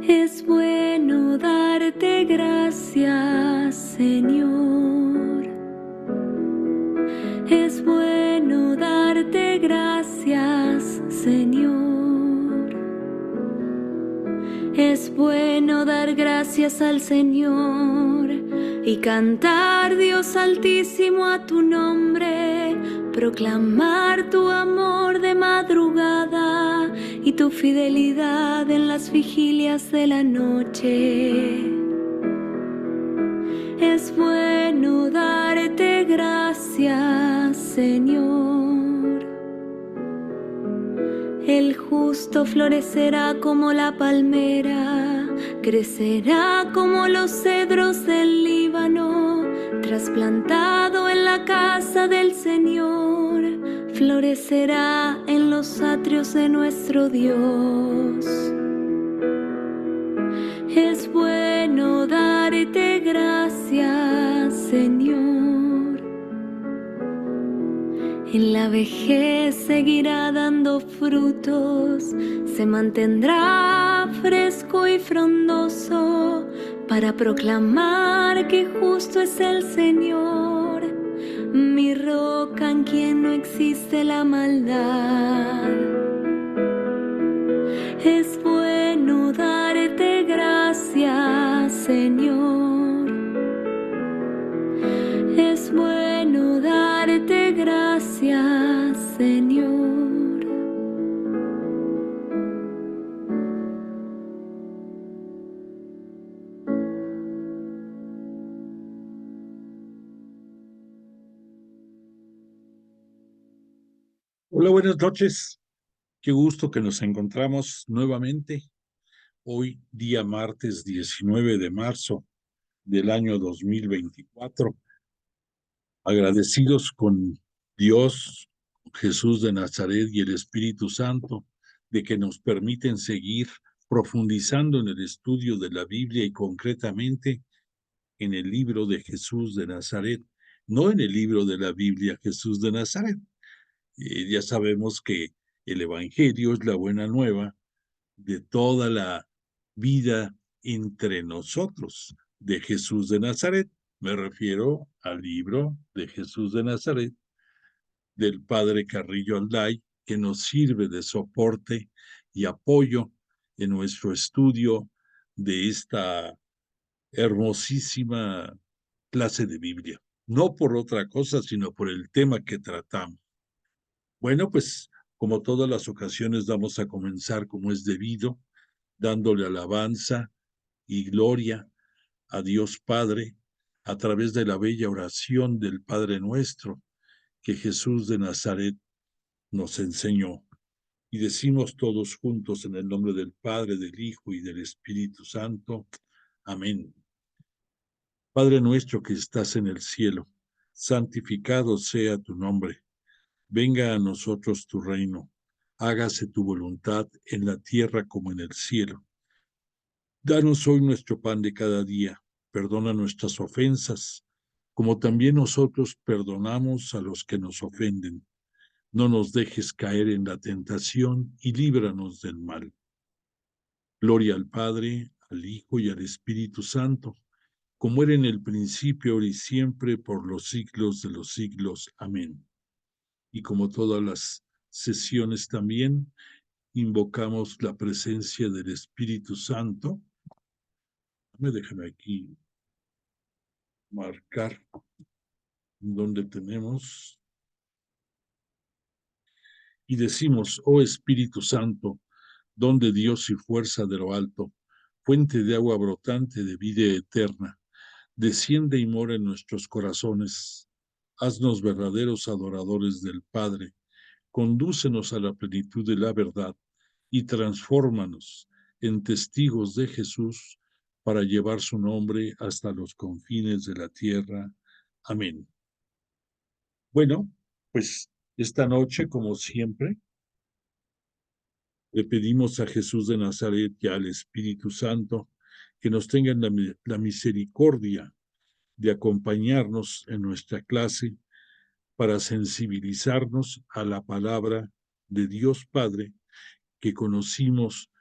Es bueno darte gracias, Señor. Es bueno darte gracias, Señor. Es bueno dar gracias al Señor y cantar, Dios Altísimo, a tu nombre, proclamar tu amor de madrugada y tu fidelidad en las vigilias de la noche. Es bueno darte gracias, Señor. El justo florecerá como la palmera, crecerá como los cedros del Líbano, trasplantado en la casa del Señor, florecerá en los atrios de nuestro Dios. Es bueno darte gracias, Señor. En la vejez seguirá dando frutos, se mantendrá fresco y frondoso para proclamar que justo es el Señor, mi roca en quien no existe la maldad. Es bueno darte gracias, Señor. Es bueno darte gracias, Señor. Hola, buenas noches. Qué gusto que nos encontramos nuevamente hoy, día martes 19 de marzo del año 2024. Agradecidos con Dios, Jesús de Nazaret y el Espíritu Santo de que nos permiten seguir profundizando en el estudio de la Biblia y concretamente en el libro de Jesús de Nazaret, no en el libro de la Biblia Jesús de Nazaret. Ya sabemos que el Evangelio es la buena nueva de toda la vida entre nosotros de Jesús de Nazaret. Me refiero al libro de Jesús de Nazaret del padre Carrillo Alday, que nos sirve de soporte y apoyo en nuestro estudio de esta hermosísima clase de Biblia. No por otra cosa, sino por el tema que tratamos. Bueno, pues como todas las ocasiones vamos a comenzar como es debido, dándole alabanza y gloria a Dios Padre a través de la bella oración del Padre Nuestro que Jesús de Nazaret nos enseñó. Y decimos todos juntos en el nombre del Padre, del Hijo y del Espíritu Santo. Amén. Padre nuestro que estás en el cielo, santificado sea tu nombre. Venga a nosotros tu reino. Hágase tu voluntad en la tierra como en el cielo. Danos hoy nuestro pan de cada día. Perdona nuestras ofensas, como también nosotros perdonamos a los que nos ofenden. No nos dejes caer en la tentación y líbranos del mal. Gloria al Padre, al Hijo y al Espíritu Santo, como era en el principio, ahora y siempre, por los siglos de los siglos. Amén. Y como todas las sesiones también, invocamos la presencia del Espíritu Santo. Déjame aquí marcar donde tenemos. Y decimos, oh Espíritu Santo, don de Dios y fuerza de lo alto, fuente de agua brotante de vida eterna, desciende y mora en nuestros corazones. Haznos verdaderos adoradores del Padre, condúcenos a la plenitud de la verdad y transfórmanos en testigos de Jesús para llevar su nombre hasta los confines de la tierra. Amén. Bueno, pues esta noche, como siempre, le pedimos a Jesús de Nazaret y al Espíritu Santo que nos tengan la misericordia de acompañarnos en nuestra clase para sensibilizarnos a la palabra de Dios Padre que conocimos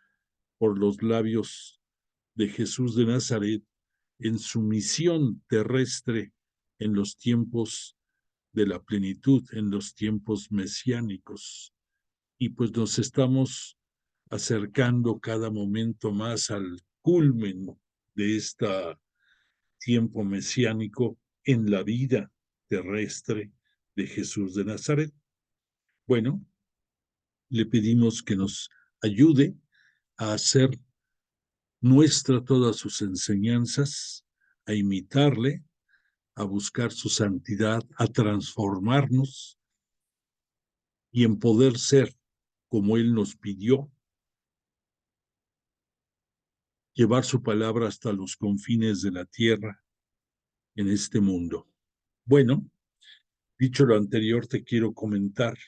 por los labios de Jesús de Nazaret en su misión terrestre en los tiempos de la plenitud, en los tiempos mesiánicos. Y pues nos estamos acercando cada momento más al culmen de este tiempo mesiánico en la vida terrestre de Jesús de Nazaret. Bueno, le pedimos que nos ayude a hacer nuestra todas sus enseñanzas, a imitarle, a buscar su santidad, a transformarnos y en poder ser como Él nos pidió, llevar su palabra hasta los confines de la tierra en este mundo. Bueno, dicho lo anterior, te quiero comentar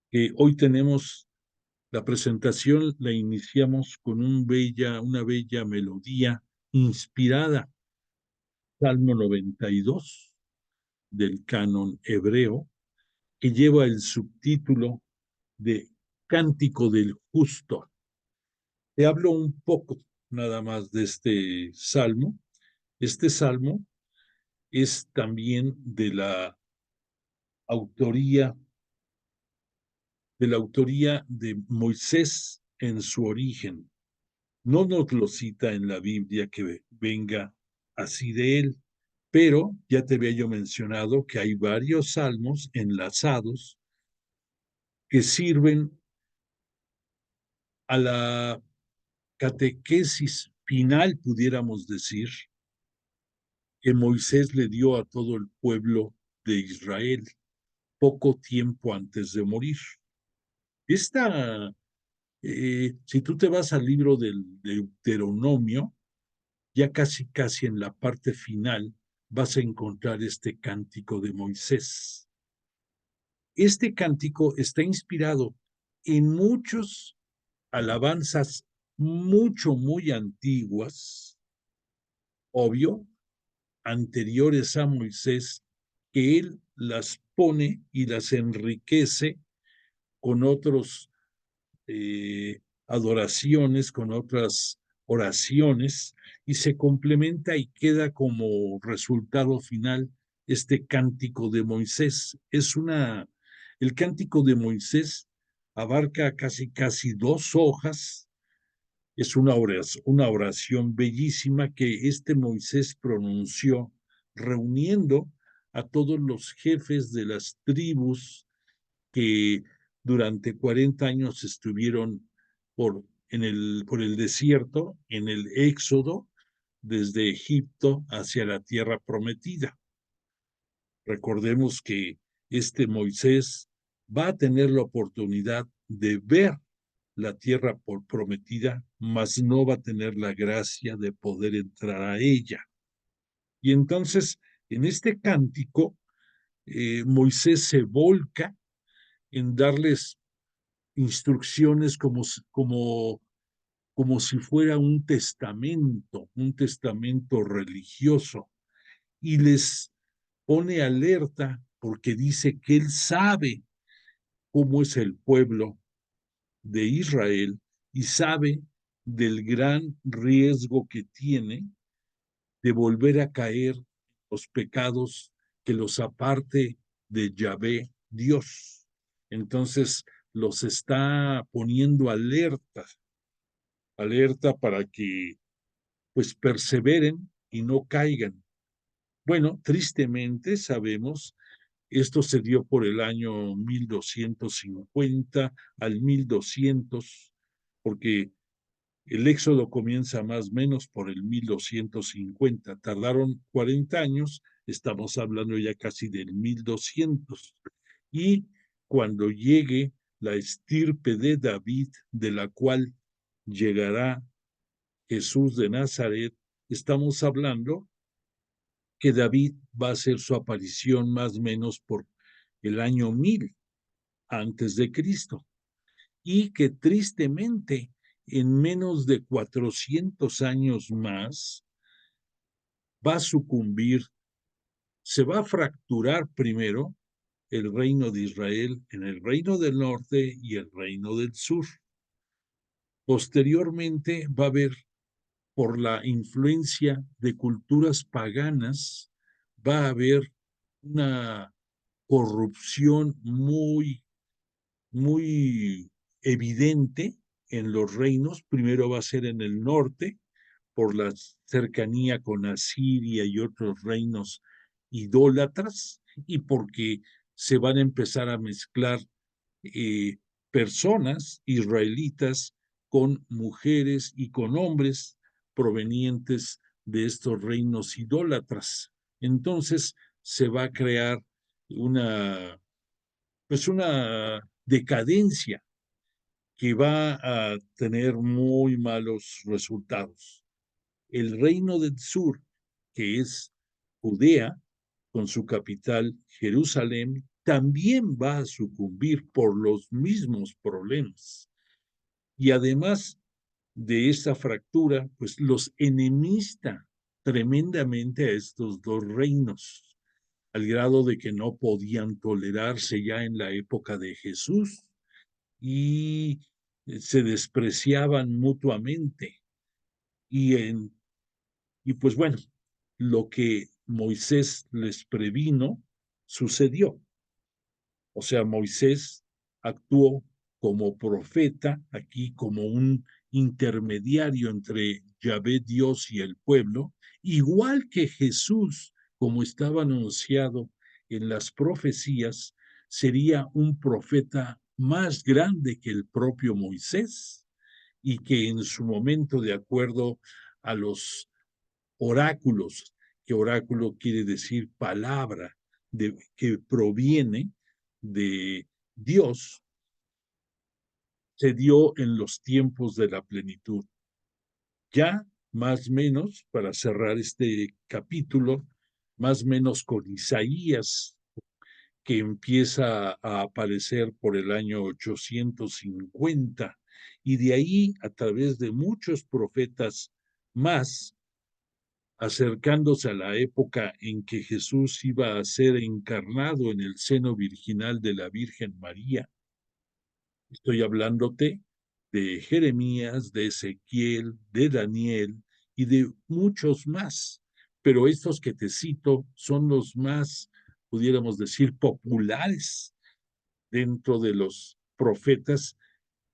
que hoy tenemos la presentación, la iniciamos con una bella melodía inspirada, Salmo 92 del canon hebreo, que lleva el subtítulo de Cántico del Justo. Te hablo un poco nada más de este salmo. Este salmo es también autoría, de la autoría de Moisés en su origen. No nos lo cita en la Biblia que venga así de él, pero ya te había yo mencionado que hay varios salmos enlazados que sirven a la catequesis final, pudiéramos decir, que Moisés le dio a todo el pueblo de Israel poco tiempo antes de morir. Si tú te vas al libro del Deuteronomio, ya casi en la parte final vas a encontrar este cántico de Moisés. Este cántico está inspirado en muchos alabanzas muy antiguas, obvio, anteriores a Moisés, que él las pone y las enriquece con otros adoraciones, con otras oraciones, y se complementa y queda como resultado final este cántico de Moisés. El cántico de Moisés abarca casi 2 hojas. Es una oración bellísima que este Moisés pronunció reuniendo a todos los jefes de las tribus que durante 40 años estuvieron por el desierto, en el éxodo, desde Egipto hacia la tierra prometida. Recordemos que este Moisés va a tener la oportunidad de ver la tierra prometida, mas no va a tener la gracia de poder entrar a ella. Y entonces, en este cántico, Moisés se volca en darles instrucciones como si fuera un testamento religioso, y les pone alerta porque dice que él sabe cómo es el pueblo de Israel y sabe del gran riesgo que tiene de volver a caer en los pecados que los aparte de Yahvé Dios. Entonces los está poniendo alerta para que pues perseveren y no caigan. Bueno, tristemente sabemos, esto se dio por el año 1250 al 1200, porque el éxodo comienza más o menos por el 1250. Tardaron 40 años, estamos hablando ya casi del 1200. Y cuando llegue la estirpe de David, de la cual llegará Jesús de Nazaret, estamos hablando que David va a hacer su aparición más o menos por el año 1000 antes de Cristo, y que tristemente en menos de 400 años más va a sucumbir, se va a fracturar primero el reino de Israel en el reino del norte y el reino del sur. Posteriormente va a haber por la influencia de culturas paganas, va a haber una corrupción muy evidente en los reinos. Primero va a ser en el norte, por la cercanía con Asiria y otros reinos idólatras, y porque se van a empezar a mezclar eh, personas israelitas con mujeres y con hombres provenientes de estos reinos idólatras. Entonces se va a crear una decadencia que va a tener muy malos resultados. El reino del sur, que es Judea, con su capital Jerusalén, también va a sucumbir por los mismos problemas. Y además de esta fractura, pues los enemista tremendamente a estos dos reinos, al grado de que no podían tolerarse ya en la época de Jesús y se despreciaban mutuamente. Y, y pues bueno, lo que Moisés les previno sucedió. O sea, Moisés actuó como profeta, aquí como un intermediario entre Yahvé Dios y el pueblo, igual que Jesús, como estaba anunciado en las profecías, sería un profeta más grande que el propio Moisés y que en su momento, de acuerdo a los oráculos, que oráculo quiere decir palabra que proviene de Dios, se dio en los tiempos de la plenitud. Ya más o menos, para cerrar este capítulo, más o menos con Isaías, que empieza a aparecer por el año 850, y de ahí, a través de muchos profetas más, acercándose a la época en que Jesús iba a ser encarnado en el seno virginal de la Virgen María. Estoy hablándote de Jeremías, de Ezequiel, de Daniel y de muchos más, pero estos que te cito son los más, pudiéramos decir, populares dentro de los profetas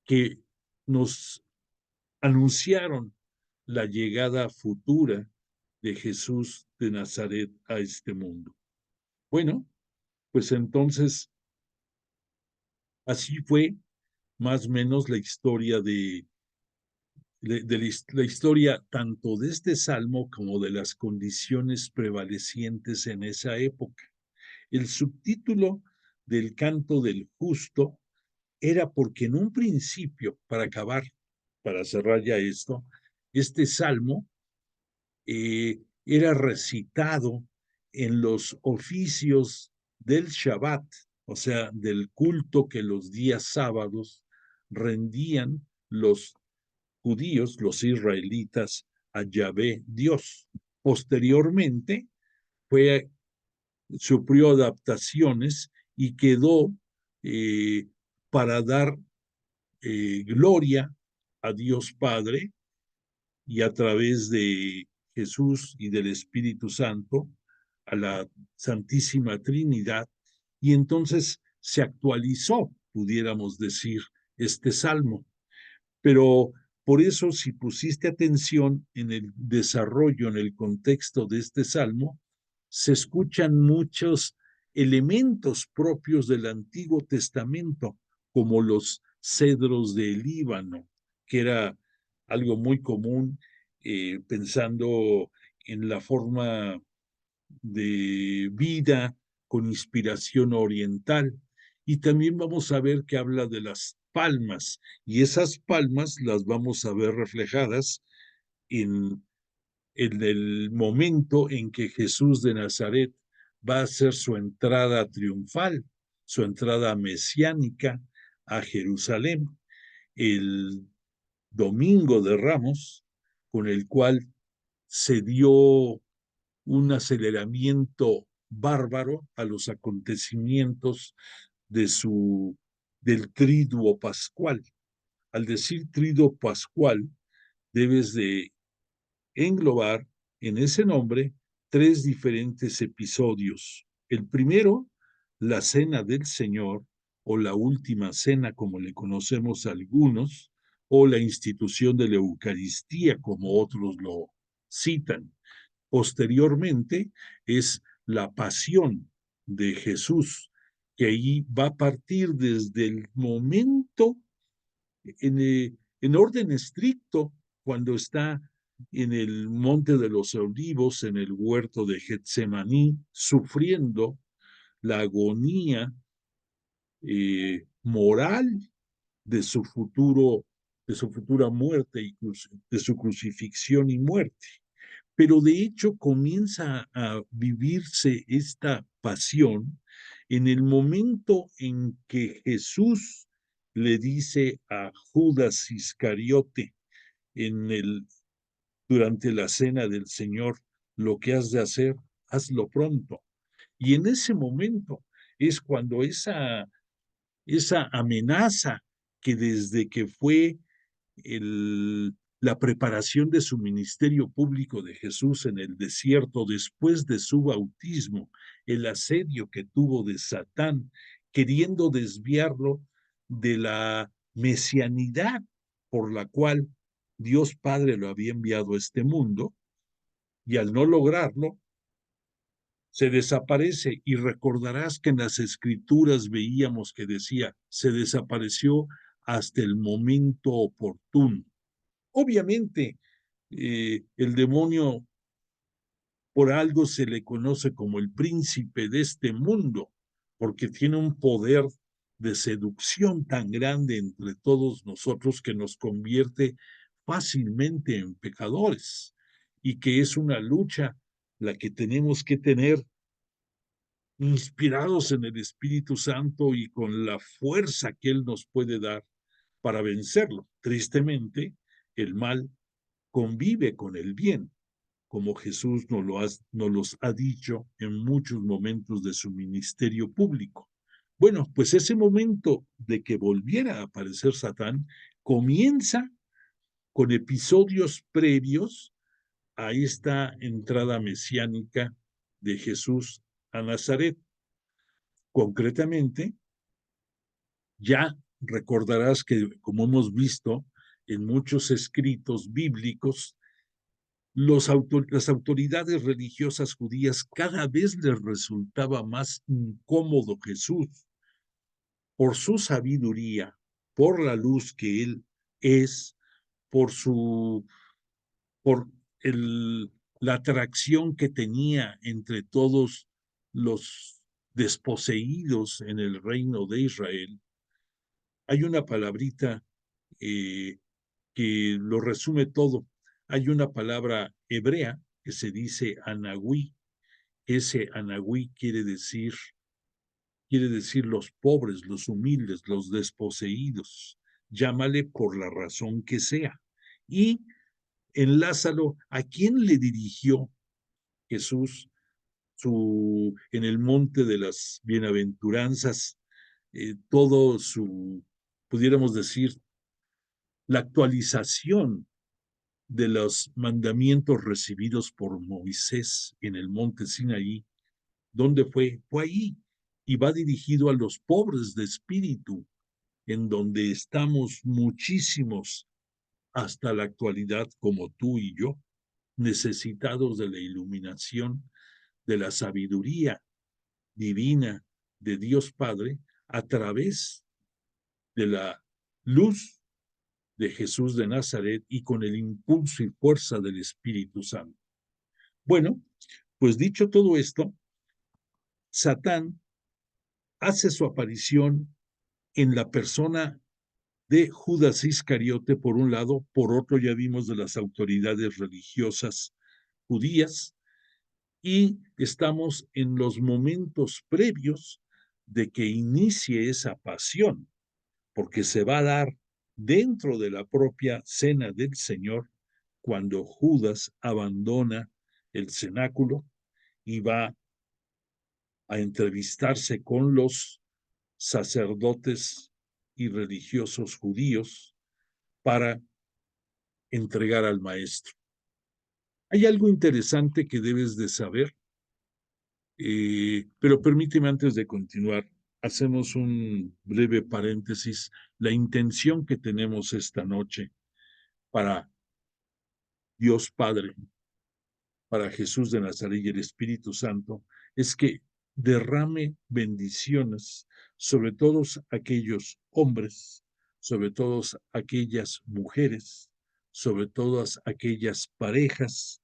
que nos anunciaron la llegada futura de Jesús de Nazaret a este mundo. Bueno, pues entonces así fue más o menos la historia la historia tanto de este salmo como de las condiciones prevalecientes en esa época. El subtítulo del canto del justo era porque en un principio, para acabar, para cerrar ya esto, este salmo era recitado en los oficios del Shabbat, o sea, del culto que los días sábados rendían los judíos, los israelitas, a Yahvé Dios. Posteriormente sufrió adaptaciones y quedó para dar gloria a Dios Padre y a través de Jesús y del Espíritu Santo a la Santísima Trinidad, y entonces se actualizó, pudiéramos decir, este salmo. Pero por eso, si pusiste atención en el desarrollo, en el contexto de este salmo, se escuchan muchos elementos propios del Antiguo Testamento, como los cedros del Líbano, que era algo muy común, pensando en la forma de vida con inspiración oriental. Y también vamos a ver que habla de las palmas, y esas palmas las vamos a ver reflejadas en el momento en que Jesús de Nazaret va a hacer su entrada triunfal, su entrada mesiánica a Jerusalén, el domingo de Ramos, con el cual se dio un aceleramiento bárbaro a los acontecimientos del triduo pascual. Al decir triduo pascual, debes de englobar en ese nombre 3 diferentes episodios. El primero, la Cena del Señor, o la Última Cena, como le conocemos algunos, o la institución de la Eucaristía, como otros lo citan. Posteriormente es la pasión de Jesús, que ahí va a partir desde el momento en orden estricto, cuando está en el Monte de los Olivos, en el huerto de Getsemaní, sufriendo la agonía moral de su futuro, de su futura muerte y de su crucifixión y muerte. Pero de hecho comienza a vivirse esta pasión en el momento en que Jesús le dice a Judas Iscariote durante la cena del Señor: lo que has de hacer, hazlo pronto. Y en ese momento es cuando esa amenaza que desde que fue la preparación de su ministerio público de Jesús en el desierto después de su bautismo, el asedio que tuvo de Satán, queriendo desviarlo de la mesianidad por la cual Dios Padre lo había enviado a este mundo, y al no lograrlo, se desaparece. Y recordarás que en las escrituras veíamos que decía: se desapareció hasta el momento oportuno. Obviamente, el demonio, por algo se le conoce como el príncipe de este mundo, porque tiene un poder de seducción tan grande entre todos nosotros que nos convierte fácilmente en pecadores, y que es una lucha la que tenemos que tener inspirados en el Espíritu Santo y con la fuerza que Él nos puede dar para vencerlo. Tristemente, el mal convive con el bien, como Jesús nos los ha dicho en muchos momentos de su ministerio público. Bueno, pues ese momento de que volviera a aparecer Satán comienza con episodios previos a esta entrada mesiánica de Jesús a Nazaret. Concretamente, ya recordarás que, como hemos visto en muchos escritos bíblicos, las autoridades religiosas judías cada vez les resultaba más incómodo Jesús por su sabiduría, por la luz que él es, por su por el, la atracción que tenía entre todos los desposeídos en el reino de Israel. Hay una palabrita eh, que lo resume todo. Hay una palabra hebrea que se dice anagüí. Ese anagüí quiere decir los pobres, los humildes, los desposeídos. Llámale por la razón que sea. Y enlázalo a quién le dirigió Jesús en el monte de las bienaventuranzas, todo su, pudiéramos decir, la actualización de los mandamientos recibidos por Moisés en el monte Sinaí. ¿Dónde fue? Fue ahí. Y va dirigido a los pobres de espíritu, en donde estamos muchísimos hasta la actualidad, como tú y yo, necesitados de la iluminación, de la sabiduría divina de Dios Padre, a través de la luz de Jesús de Nazaret y con el impulso y fuerza del Espíritu Santo. Bueno, pues dicho todo esto, Satán hace su aparición en la persona de Judas Iscariote, por un lado. Por otro, ya vimos de las autoridades religiosas judías, y estamos en los momentos previos de que inicie esa pasión, porque se va a dar dentro de la propia cena del Señor, cuando Judas abandona el cenáculo y va a entrevistarse con los sacerdotes y religiosos judíos para entregar al maestro. Hay algo interesante que debes de saber, pero permíteme antes de continuar, hacemos un breve paréntesis. La intención que tenemos esta noche para Dios Padre, para Jesús de Nazaret y el Espíritu Santo, es que derrame bendiciones sobre todos aquellos hombres, sobre todas aquellas mujeres, sobre todas aquellas parejas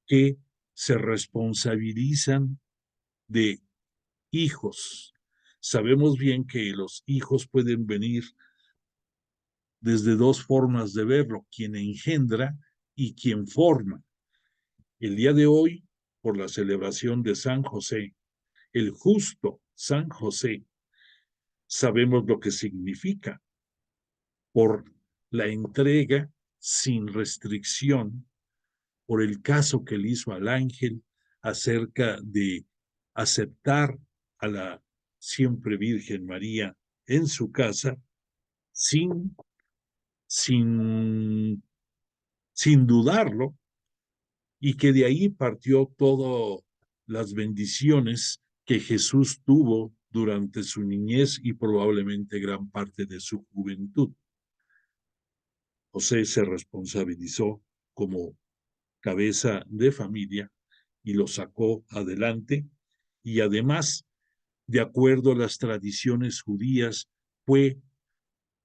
que se responsabilizan de hijos. Sabemos bien que los hijos pueden venir desde dos formas de verlo, quien engendra y quien forma. El día de hoy, por la celebración de San José, el justo San José, sabemos lo que significa por la entrega sin restricción, por el caso que le hizo al ángel acerca de aceptar a la siempre Virgen María en su casa sin, sin, sin dudarlo, y que de ahí partió todas las bendiciones que Jesús tuvo durante su niñez y probablemente gran parte de su juventud. José se responsabilizó como cabeza de familia y lo sacó adelante, y además, de acuerdo a las tradiciones judías, fue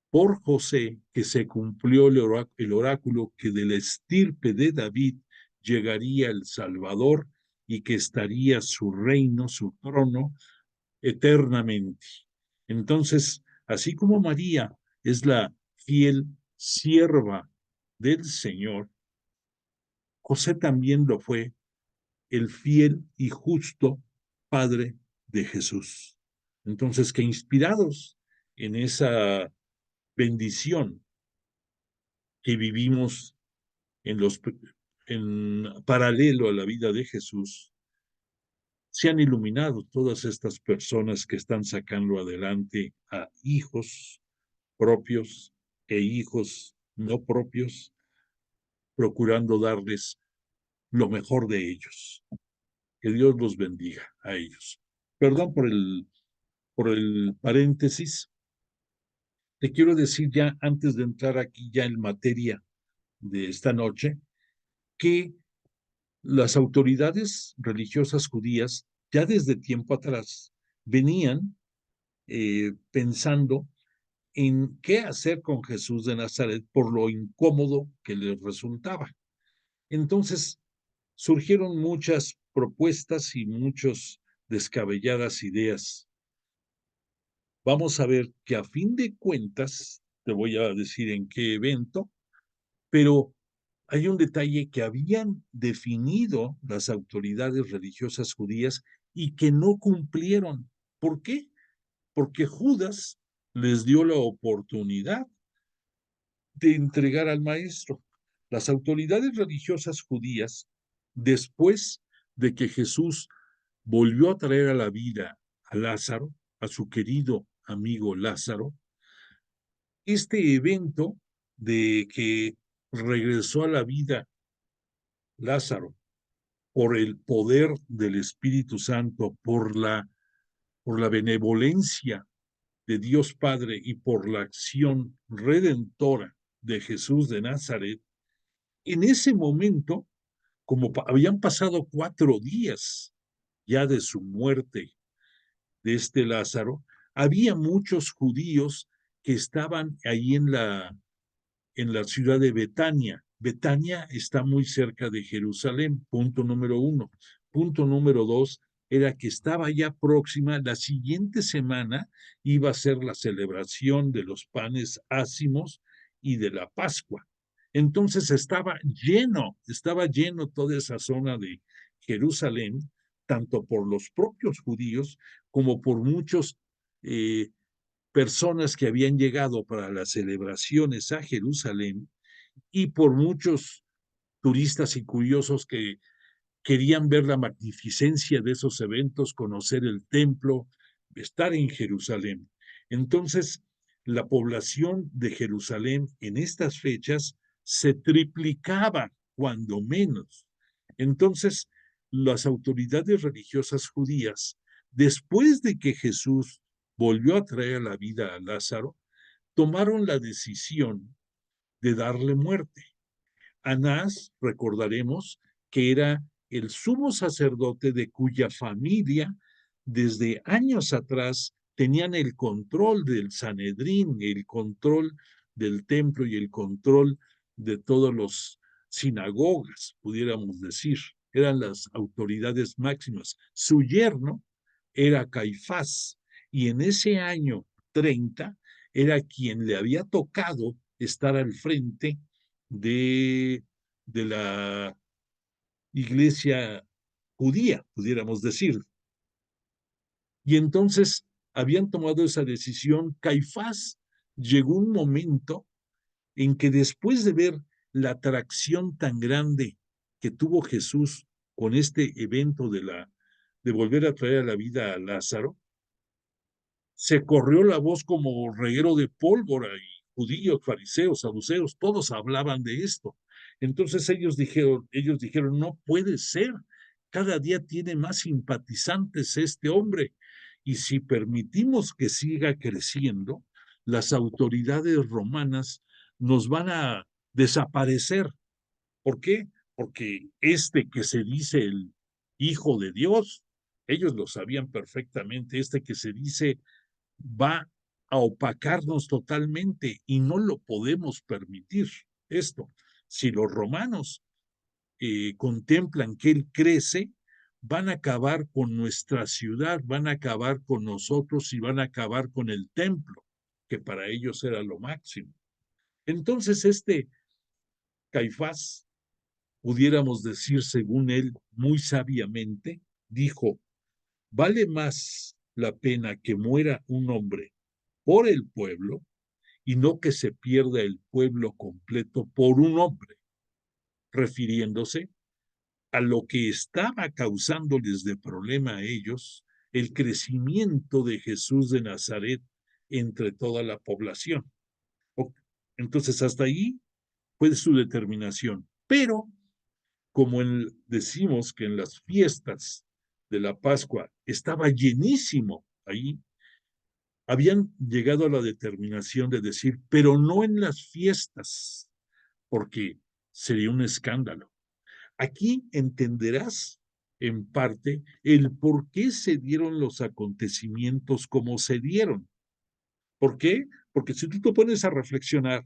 por José que se cumplió el oráculo que de la estirpe de David llegaría el Salvador y que estaría su reino, su trono, eternamente. Entonces, así como María es la fiel sierva del Señor, José también lo fue, el fiel y justo Padre de Jesús. Entonces, que inspirados en esa bendición que vivimos en paralelo a la vida de Jesús, se han iluminado todas estas personas que están sacando adelante a hijos propios e hijos no propios, procurando darles lo mejor de ellos. Que Dios los bendiga a ellos. Perdón por el paréntesis. Te quiero decir ya, antes de entrar aquí ya en materia de esta noche, que las autoridades religiosas judías ya desde tiempo atrás venían pensando en qué hacer con Jesús de Nazaret por lo incómodo que les resultaba. Entonces surgieron muchas propuestas y muchas descabelladas ideas. Vamos a ver que a fin de cuentas, te voy a decir en qué evento, pero hay un detalle que habían definido las autoridades religiosas judías y que no cumplieron. ¿Por qué? Porque Judas les dio la oportunidad de entregar al maestro. Las autoridades religiosas judías, después de que Jesús volvió a traer a la vida a Lázaro, a su querido amigo Lázaro, este evento de que regresó a la vida Lázaro por el poder del Espíritu Santo, por la benevolencia de Dios Padre y por la acción redentora de Jesús de Nazaret, en ese momento, como habían pasado 4 días ya de su muerte de este Lázaro, había muchos judíos que estaban ahí en la ciudad de Betania. Betania está muy cerca de Jerusalén, punto número 1. Punto número 2 era que estaba ya próxima, la siguiente semana iba a ser la celebración de los panes ácimos y de la Pascua. Entonces estaba lleno toda esa zona de Jerusalén, tanto por los propios judíos como por muchos personas que habían llegado para las celebraciones a Jerusalén y por muchos turistas y curiosos que querían ver la magnificencia de esos eventos, conocer el templo, estar en Jerusalén. Entonces, la población de Jerusalén en estas fechas se triplicaba, cuando menos. Entonces, las autoridades religiosas judías, después de que Jesús volvió a traer a la vida a Lázaro, tomaron la decisión de darle muerte. Anás, recordaremos, que era el sumo sacerdote de cuya familia desde años atrás tenían el control del Sanedrín, el control del templo y el control de todos los sinagogas, pudiéramos decir. Eran las autoridades máximas. Su yerno era Caifás, y en ese año 30 era quien le había tocado estar al frente de la iglesia judía, pudiéramos decir. Y entonces habían tomado esa decisión. Caifás, llegó un momento en que, después de ver la atracción tan grande que tuvo Jesús con este evento de volver a traer a la vida a Lázaro, se corrió la voz como reguero de pólvora, y judíos, fariseos, saduceos, todos hablaban de esto. Entonces ellos dijeron, no puede ser, cada día tiene más simpatizantes este hombre, y si permitimos que siga creciendo, las autoridades romanas nos van a desaparecer. ¿Por qué? Porque este que se dice el Hijo de Dios, ellos lo sabían perfectamente, este que se dice va a opacarnos totalmente, y no lo podemos permitir esto. Si los romanos contemplan que él crece, van a acabar con nuestra ciudad, van a acabar con nosotros y van a acabar con el templo, que para ellos era lo máximo. Entonces Caifás, pudiéramos decir según él muy sabiamente, dijo, vale más la pena que muera un hombre por el pueblo, y no que se pierda el pueblo completo por un hombre, refiriéndose a lo que estaba causándoles de problema a ellos, el crecimiento de Jesús de Nazaret entre toda la población. Entonces, hasta ahí fue su determinación. Pero, como decimos que en las fiestas de la Pascua estaba llenísimo ahí, habían llegado a la determinación de decir, pero no en las fiestas, porque sería un escándalo. Aquí entenderás en parte el por qué se dieron los acontecimientos como se dieron. ¿Por qué? Porque si tú te pones a reflexionar,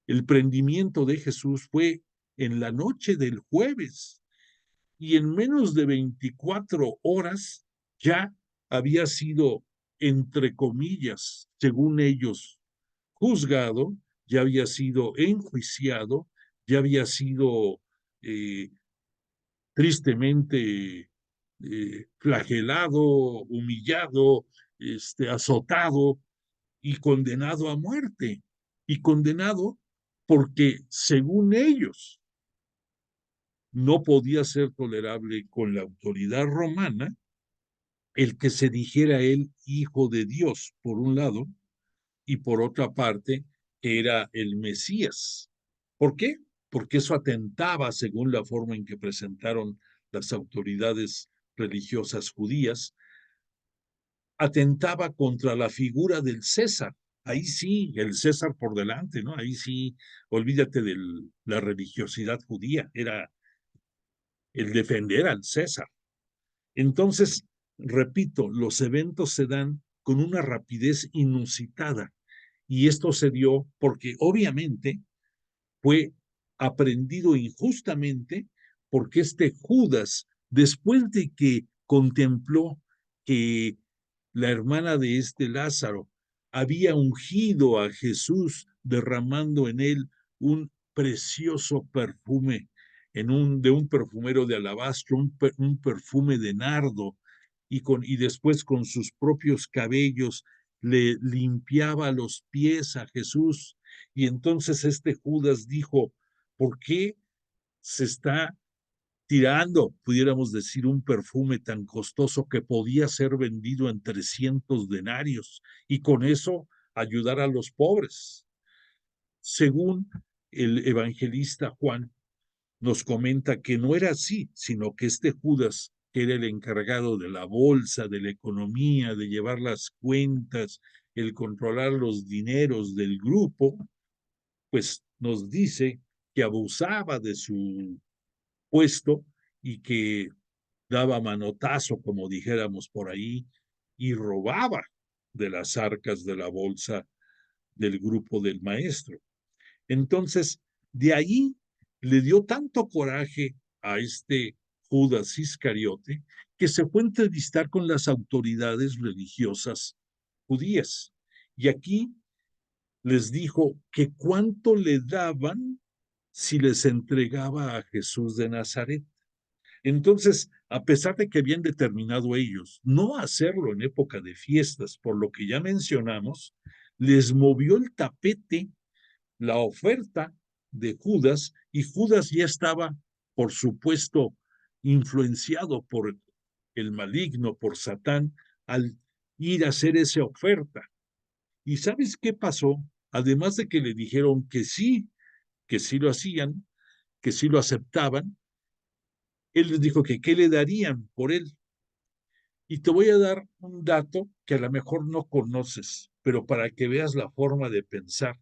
el prendimiento de Jesús fue en la noche del jueves, y en menos de 24 horas ya había sido, entre comillas, según ellos, juzgado, ya había sido enjuiciado, ya había sido tristemente flagelado, humillado, azotado y condenado a muerte. Y condenado porque, según ellos, no podía ser tolerable con la autoridad romana el que se dijera él hijo de Dios, por un lado, y por otra parte, que era el Mesías. ¿Por qué? Porque eso atentaba, según la forma en que presentaron las autoridades religiosas judías, atentaba contra la figura del César. Ahí sí, el César por delante, ¿no? Ahí sí, olvídate de la religiosidad judía, era el defender al César. Entonces, repito, los eventos se dan con una rapidez inusitada, y esto se dio porque obviamente fue aprendido injustamente, porque Judas, después de que contempló que la hermana de Lázaro había ungido a Jesús, derramando en él un precioso perfume, de un perfumero de alabastro, un perfume de nardo, y después con sus propios cabellos le limpiaba los pies a Jesús. Y entonces Judas dijo, ¿por qué se está tirando, pudiéramos decir, un perfume tan costoso que podía ser vendido en 300 denarios y con eso ayudar a los pobres? Según el evangelista Juan, nos comenta que no era así, sino que este Judas, que era el encargado de la bolsa, de la economía, de llevar las cuentas, el controlar los dineros del grupo, pues nos dice que abusaba de su puesto y que daba manotazo, como dijéramos por ahí, y robaba de las arcas de la bolsa del grupo del maestro. Entonces, de ahí le dio tanto coraje a este Judas Iscariote que se fue a entrevistar con las autoridades religiosas judías. Y aquí les dijo que cuánto le daban si les entregaba a Jesús de Nazaret. Entonces, a pesar de que habían determinado ellos no hacerlo en época de fiestas, por lo que ya mencionamos, les movió el tapete la oferta de Judas, y Judas ya estaba, por supuesto, influenciado por el maligno, por Satán, al ir a hacer esa oferta. ¿Y sabes qué pasó? Además de que le dijeron que sí lo hacían, que sí lo aceptaban, él les dijo que qué le darían por él. Y te voy a dar un dato que a lo mejor no conoces, pero para que veas la forma de pensar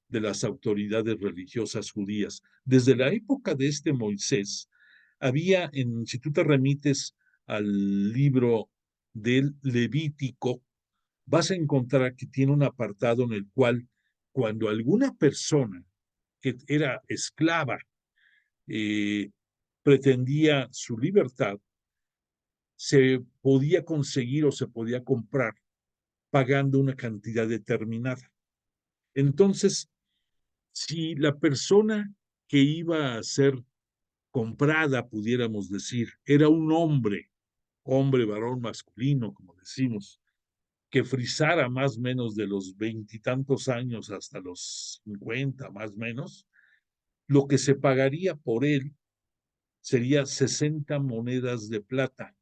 de las autoridades religiosas judías. Desde la época de este Moisés, había, si tú te remites al libro del Levítico, vas a encontrar que tiene un apartado en el cual cuando alguna persona que era esclava eh, pretendía su libertad, se podía conseguir o se podía comprar pagando una cantidad determinada. Entonces, si la persona que iba a ser comprada, pudiéramos decir, era un hombre, varón masculino, como decimos, que frisara más o menos de los veintitantos años hasta los 50, más o menos, lo que se pagaría por él sería 60 monedas de plata.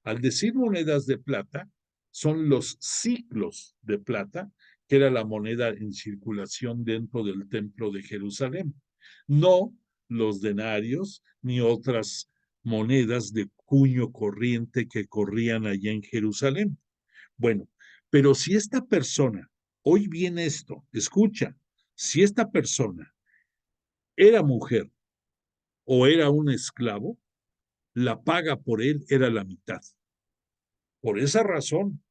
Al decir monedas de plata, son los ciclos de plata, que era la moneda en circulación dentro del templo de Jerusalén. No los denarios ni otras monedas de cuño corriente que corrían allá en Jerusalén. Bueno, pero si esta persona, hoy viene esto, escucha, si esta persona era mujer o era un esclavo, la paga por él era la mitad. Por esa razón,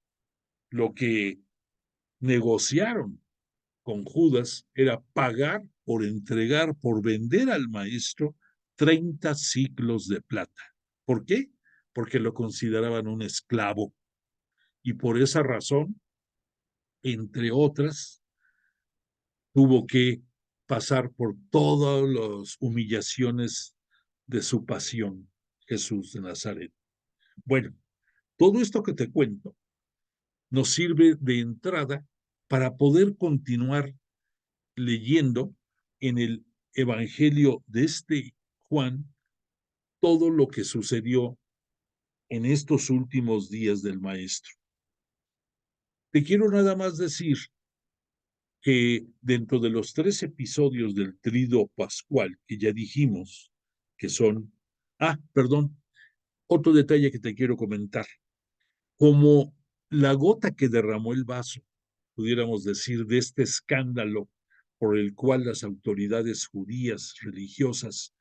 lo que negociaron con Judas era pagar por entregar, por vender al maestro 30 ciclos de plata. ¿Por qué? Porque lo consideraban un esclavo. Y por esa razón, entre otras, tuvo que pasar por todas las humillaciones de su pasión, Jesús de Nazaret. Bueno, todo esto que te cuento nos sirve de entrada para poder continuar leyendo en el Evangelio de este Juan todo lo que sucedió en estos últimos días del Maestro. Te quiero nada más decir que dentro de los 3 episodios del Trido Pascual que ya dijimos, que son, perdón, otro detalle que te quiero comentar, como la gota que derramó el vaso, pudiéramos decir, de este escándalo por el cual las autoridades judías religiosas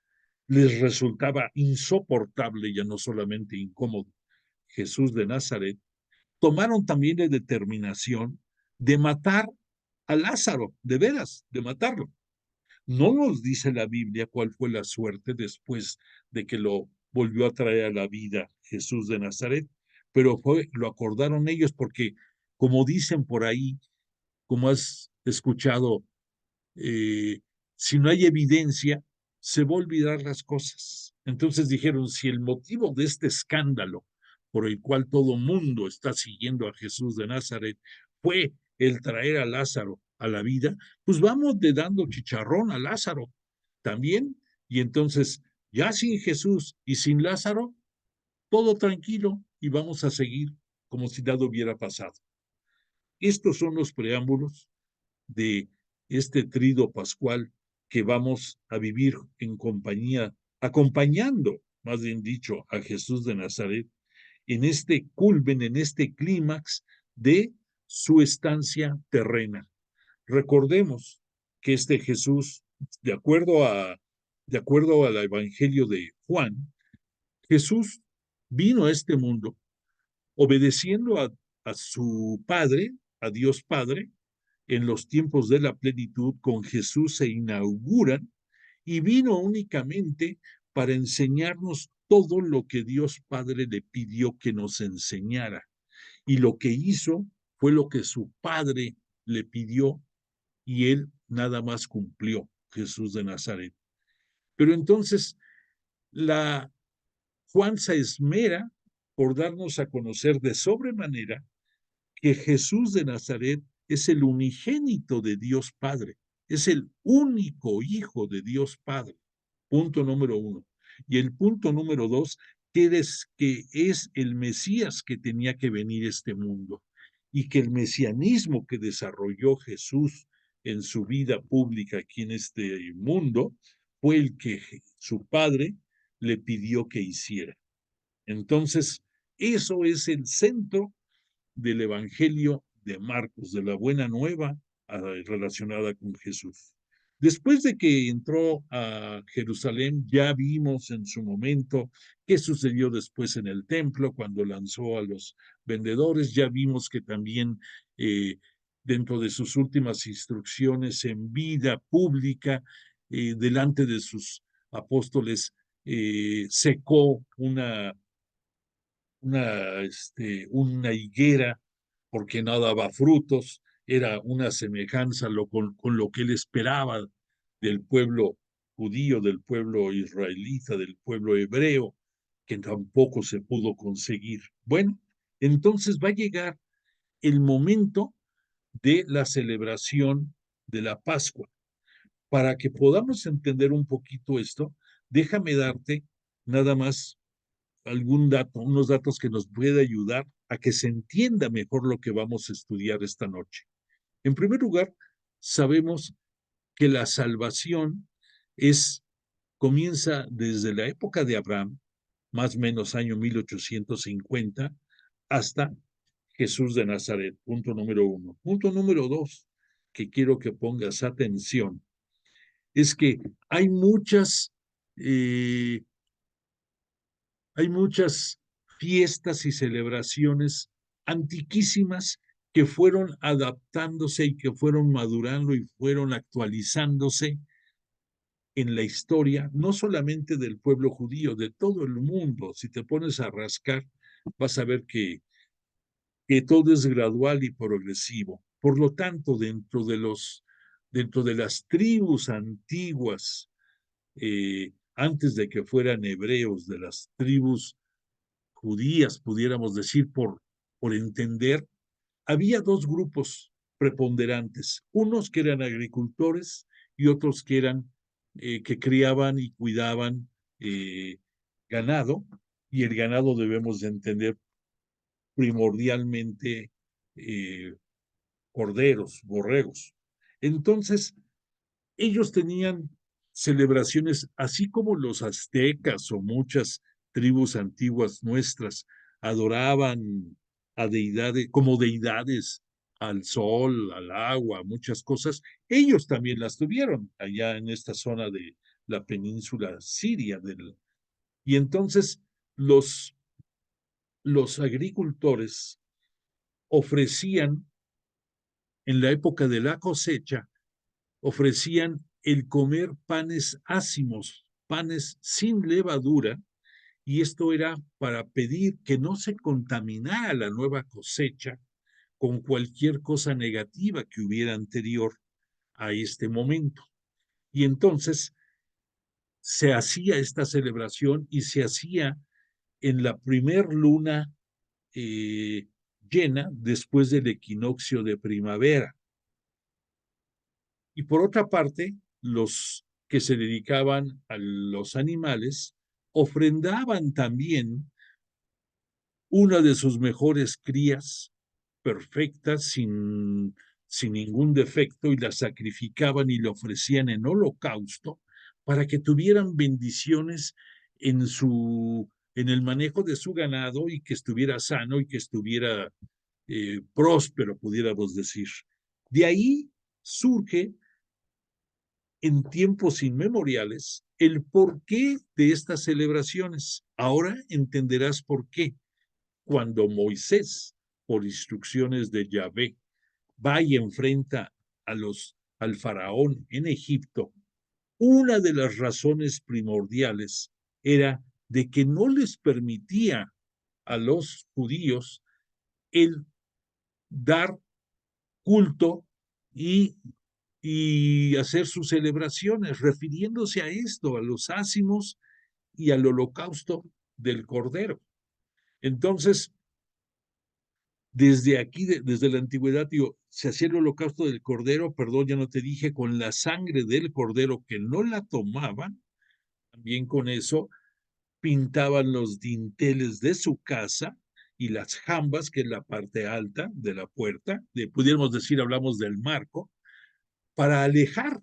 les resultaba insoportable, ya no solamente incómodo, Jesús de Nazaret, tomaron también la determinación de matar a Lázaro, de veras, de matarlo. No nos dice la Biblia cuál fue la suerte después de que lo volvió a traer a la vida Jesús de Nazaret, pero lo acordaron ellos porque, como dicen por ahí, como has escuchado, eh, si no hay evidencia, se va a olvidar las cosas. Entonces dijeron, si el motivo de este escándalo por el cual todo mundo está siguiendo a Jesús de Nazaret fue el traer a Lázaro a la vida, pues vamos de dando chicharrón a Lázaro también. Y entonces, ya sin Jesús y sin Lázaro, todo tranquilo y vamos a seguir como si nada hubiera pasado. Estos son los preámbulos de este trido pascual que vamos a vivir en compañía acompañando, más bien dicho, a Jesús de Nazaret en este culmen, en este clímax de su estancia terrena. Recordemos que este Jesús, de acuerdo al Evangelio de Juan, Jesús vino a este mundo obedeciendo a su Padre, a Dios Padre, en los tiempos de la plenitud. Con Jesús se inauguran y vino únicamente para enseñarnos todo lo que Dios Padre le pidió que nos enseñara. Y lo que hizo fue lo que su Padre le pidió y él nada más cumplió, Jesús de Nazaret. Pero entonces la Juan se esmera por darnos a conocer de sobremanera que Jesús de Nazaret es el unigénito de Dios Padre, es el único hijo de Dios Padre. Punto número uno. Y el punto número dos, que es el Mesías que tenía que venir a este mundo y que el mesianismo que desarrolló Jesús en su vida pública aquí en este mundo fue el que su padre le pidió que hiciera. Entonces, eso es el centro del Evangelio de Marcos, de la buena nueva relacionada con Jesús. Después de que entró a Jerusalén, ya vimos en su momento qué sucedió después en el templo, cuando lanzó a los vendedores, ya vimos que también dentro de sus últimas instrucciones en vida pública, delante de sus apóstoles, secó una higuera porque no daba frutos, era una semejanza con lo que él esperaba del pueblo judío, del pueblo israelita, del pueblo hebreo, que tampoco se pudo conseguir. Bueno, entonces va a llegar el momento de la celebración de la Pascua. Para que podamos entender un poquito esto, déjame darte nada más unos datos que nos puede ayudar a que se entienda mejor lo que vamos a estudiar esta noche. En primer lugar, sabemos que la salvación comienza desde la época de Abraham, más o menos año 1850, hasta Jesús de Nazaret, punto número uno. Punto número dos, que quiero que pongas atención, es que eh, hay muchas fiestas y celebraciones antiquísimas que fueron adaptándose y que fueron madurando y fueron actualizándose en la historia, no solamente del pueblo judío, de todo el mundo. Si te pones a rascar, vas a ver que todo es gradual y progresivo. Por lo tanto, dentro de las tribus antiguas, antes de que fueran hebreos, de las tribus judías, pudiéramos decir, por entender, había dos grupos preponderantes, unos que eran agricultores y otros que criaban y cuidaban eh, ganado, y el ganado debemos de entender primordialmente eh, corderos, borregos. Entonces, ellos tenían celebraciones, así como los aztecas o muchas tribus antiguas nuestras adoraban a deidades, como deidades al sol, al agua, muchas cosas. Ellos también las tuvieron allá en esta zona de la península siria. Y entonces los, los agricultores ofrecían, en la época de la cosecha, ofrecían el comer panes ácimos, panes sin levadura, y esto era para pedir que no se contaminara la nueva cosecha con cualquier cosa negativa que hubiera anterior a este momento. Y entonces se hacía esta celebración y se hacía en la primer luna llena después del equinoccio de primavera. Y por otra parte, los que se dedicaban a los animales ofrendaban también una de sus mejores crías perfectas, sin ningún defecto, y la sacrificaban y le ofrecían en holocausto para que tuvieran bendiciones en el manejo de su ganado y que estuviera sano y que estuviera próspero, pudiéramos decir. De ahí surge en tiempos inmemoriales el porqué de estas celebraciones. Ahora entenderás por qué. Cuando Moisés, por instrucciones de Yahvé, va y enfrenta al faraón en Egipto, una de las razones primordiales era de que no les permitía a los judíos el dar culto y, y hacer sus celebraciones, refiriéndose a esto, a los ácimos y al holocausto del Cordero. Entonces, desde aquí, desde la antigüedad, digo, se hacía el holocausto del Cordero, perdón, ya no te dije, con la sangre del Cordero que no la tomaban, también con eso pintaban los dinteles de su casa y las jambas, que es la parte alta de la puerta, pudiéramos decir, hablamos del marco, para alejar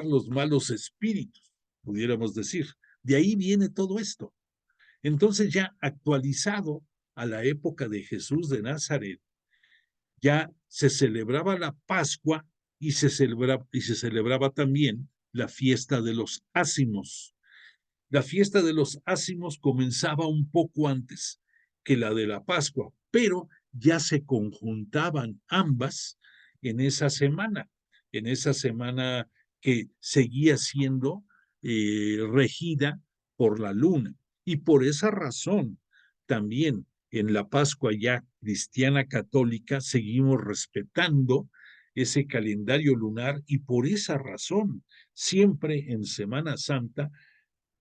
los malos espíritus, pudiéramos decir. De ahí viene todo esto. Entonces, ya actualizado a la época de Jesús de Nazaret, ya se celebraba la Pascua y se celebraba también la fiesta de los ácimos. La fiesta de los ácimos comenzaba un poco antes que la de la Pascua, pero ya se conjuntaban ambas en esa semana que seguía siendo regida por la luna. Y por esa razón, también en la Pascua ya cristiana católica seguimos respetando ese calendario lunar y por esa razón, siempre en Semana Santa,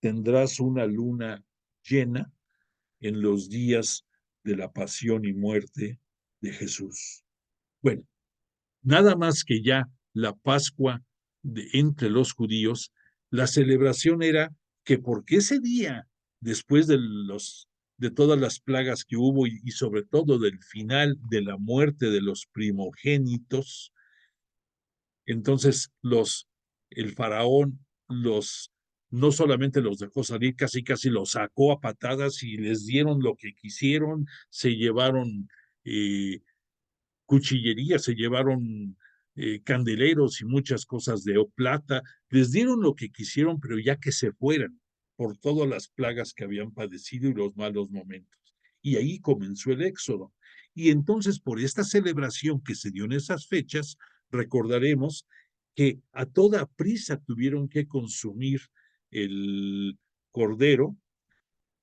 tendrás una luna llena en los días de la pasión y muerte de Jesús. Bueno, nada más que ya la Pascua entre los judíos, la celebración era que porque ese día, después de todas las plagas que hubo y sobre todo del final de la muerte de los primogénitos, entonces el faraón no solamente los dejó salir, casi los sacó a patadas y les dieron lo que quisieron, se llevaron cuchillería, se llevaron candeleros y muchas cosas de plata, les dieron lo que quisieron, pero ya que se fueran por todas las plagas que habían padecido y los malos momentos. Y ahí comenzó el éxodo. Y entonces, por esta celebración que se dio en esas fechas, recordaremos que a toda prisa tuvieron que consumir el cordero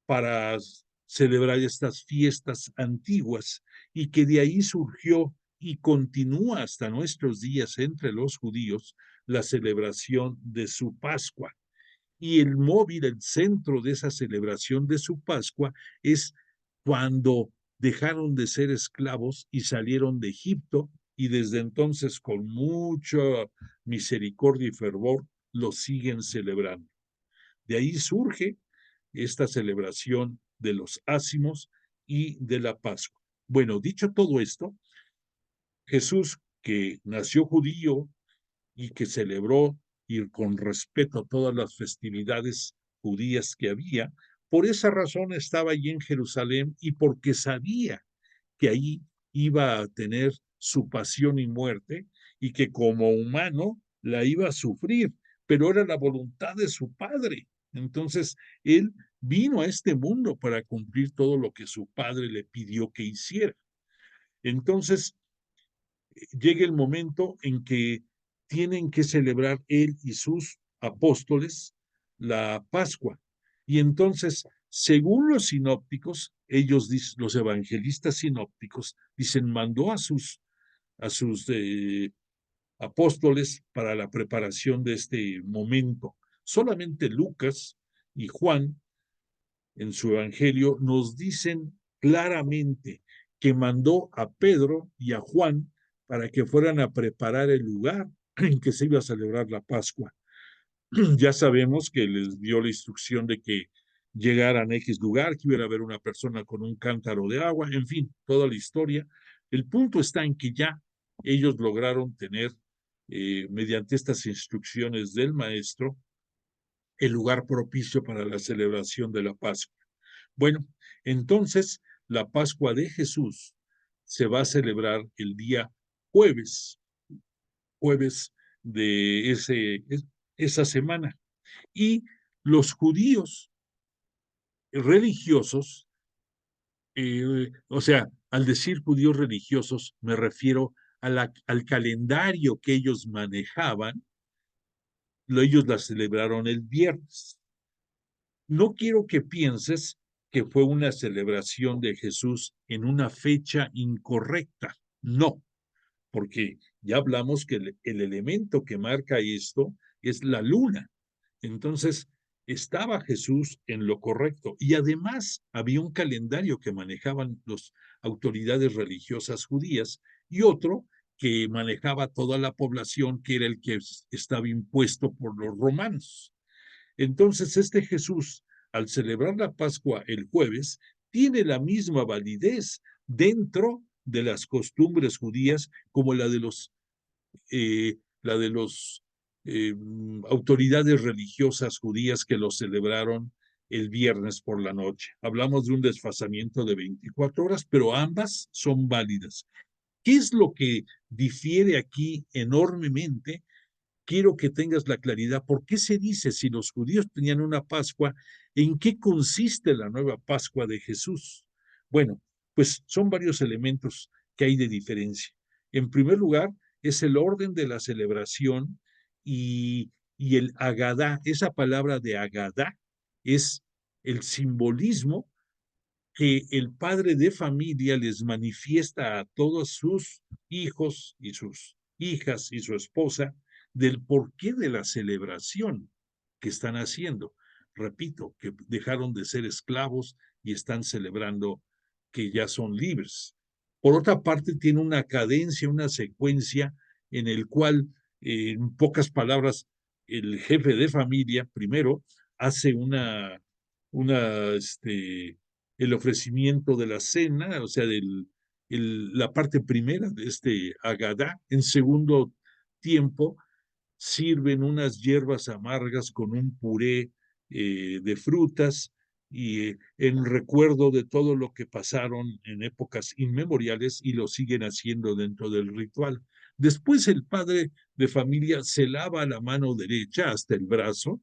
para celebrar estas fiestas antiguas y que de ahí surgió y continúa hasta nuestros días entre los judíos la celebración de su Pascua. Y el móvil, el centro de esa celebración de su Pascua es cuando dejaron de ser esclavos y salieron de Egipto y desde entonces con mucha misericordia y fervor lo siguen celebrando. De ahí surge esta celebración de los ácimos y de la Pascua. Bueno, dicho todo esto, Jesús, que nació judío y que celebró y con respeto todas las festividades judías que había, por esa razón estaba allí en Jerusalén y porque sabía que ahí iba a tener su pasión y muerte y que como humano la iba a sufrir, pero era la voluntad de su padre. Entonces, él vino a este mundo para cumplir todo lo que su padre le pidió que hiciera. Entonces, llega el momento en que tienen que celebrar él y sus apóstoles la Pascua. Y entonces, según los sinópticos, ellos, los evangelistas sinópticos, dicen, mandó a sus apóstoles para la preparación de este momento. Solamente Lucas y Juan, en su evangelio, nos dicen claramente que mandó a Pedro y a Juan para que fueran a preparar el lugar en que se iba a celebrar la Pascua. Ya sabemos que les dio la instrucción de que llegaran a X lugar, que iba a haber una persona con un cántaro de agua, en fin, toda la historia. El punto está en que ya ellos lograron tener, mediante estas instrucciones del maestro, el lugar propicio para la celebración de la Pascua. Bueno, entonces la Pascua de Jesús se va a celebrar el día jueves de esa semana. Y los judíos religiosos, o sea, al decir judíos religiosos, me refiero al calendario que ellos manejaban, ellos la celebraron el viernes. No quiero que pienses que fue una celebración de Jesús en una fecha incorrecta. No, porque ya hablamos que el elemento que marca esto es la luna. Entonces, estaba Jesús en lo correcto. Y además había un calendario que manejaban las autoridades religiosas judías y otro que manejaba toda la población, que era el que estaba impuesto por los romanos. Entonces, este Jesús, al celebrar la Pascua el jueves, tiene la misma validez dentro de las costumbres judías como la de los autoridades religiosas judías que lo celebraron el viernes por la noche. Hablamos de un desfasamiento de 24 horas, pero ambas son válidas. ¿Qué es lo que difiere aquí enormemente? Quiero que tengas la claridad. ¿Por qué se dice si los judíos tenían una Pascua? ¿En qué consiste la nueva Pascua de Jesús? Bueno, pues son varios elementos que hay de diferencia. En primer lugar, es el orden de la celebración y el agadá. Esa palabra de agadá es el simbolismo que el padre de familia les manifiesta a todos sus hijos y sus hijas y su esposa del porqué de la celebración que están haciendo. Repito, que dejaron de ser esclavos y están celebrando que ya son libres. Por otra parte, tiene una cadencia, una secuencia en el cual, en pocas palabras, el jefe de familia primero hace el ofrecimiento de la cena, o sea, la parte primera de este Agadá. En segundo tiempo, sirven unas hierbas amargas con un puré de frutas y en recuerdo de todo lo que pasaron en épocas inmemoriales y lo siguen haciendo dentro del ritual. Después el padre de familia se lava la mano derecha hasta el brazo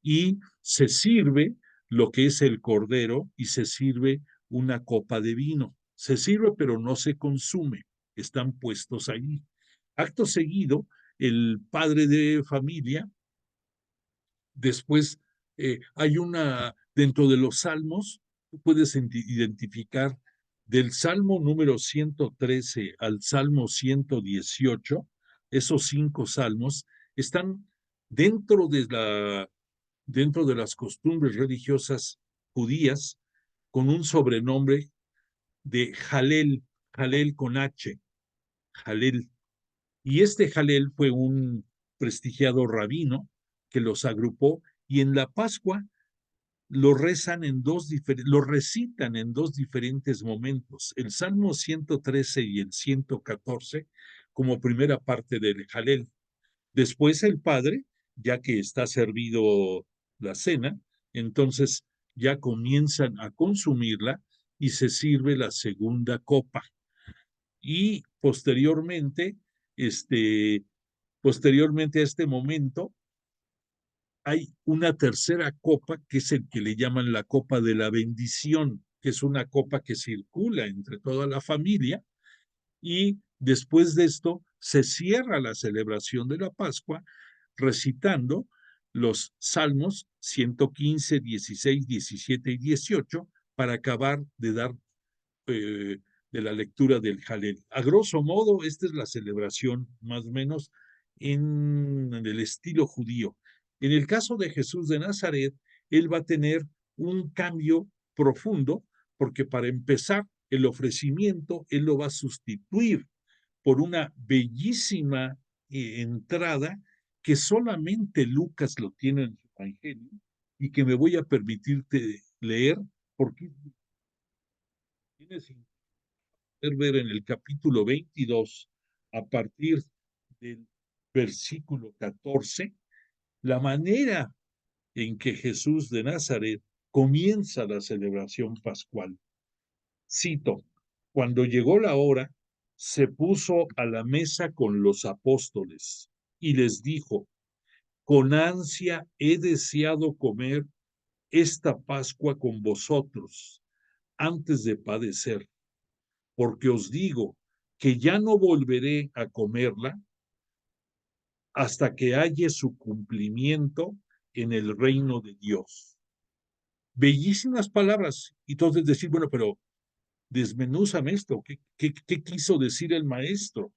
y se sirve lo que es el cordero y se sirve una copa de vino. Se sirve pero no se consume, están puestos ahí. Acto seguido, el padre de familia, después hay dentro de los salmos, tú puedes identificar del salmo número 113 al salmo 118, esos 5 salmos están dentro dentro de las costumbres religiosas judías con un sobrenombre de Jalel, Jalel con H, Jalel. Y este Jalel fue un prestigiado rabino que los agrupó y en la Pascua lo lo recitan en dos diferentes momentos, el Salmo 113 y el 114 como primera parte del Jalel. Después el Padre, ya que está servido la cena, entonces ya comienzan a consumirla y se sirve la segunda copa. Y posteriormente a este momento, hay una tercera copa que es el que le llaman la copa de la bendición, que es una copa que circula entre toda la familia y después de esto se cierra la celebración de la Pascua recitando los salmos 115, 16, 17 y 18 para acabar de dar de la lectura del Jalel. A grosso modo, esta es la celebración más o menos en el estilo judío. En el caso de Jesús de Nazaret, él va a tener un cambio profundo porque para empezar, el ofrecimiento, él lo va a sustituir por una bellísima entrada que solamente Lucas lo tiene en su evangelio y que me voy a permitirte leer porque tienes que ver en el capítulo 22 a partir del versículo 14 la manera en que Jesús de Nazaret comienza la celebración pascual. Cito: cuando llegó la hora, se puso a la mesa con los apóstoles y les dijo: con ansia he deseado comer esta Pascua con vosotros antes de padecer, porque os digo que ya no volveré a comerla hasta que haya su cumplimiento en el reino de Dios. Bellísimas palabras. Y entonces decir, bueno, pero desmenúzame esto. ¿Qué quiso decir el maestro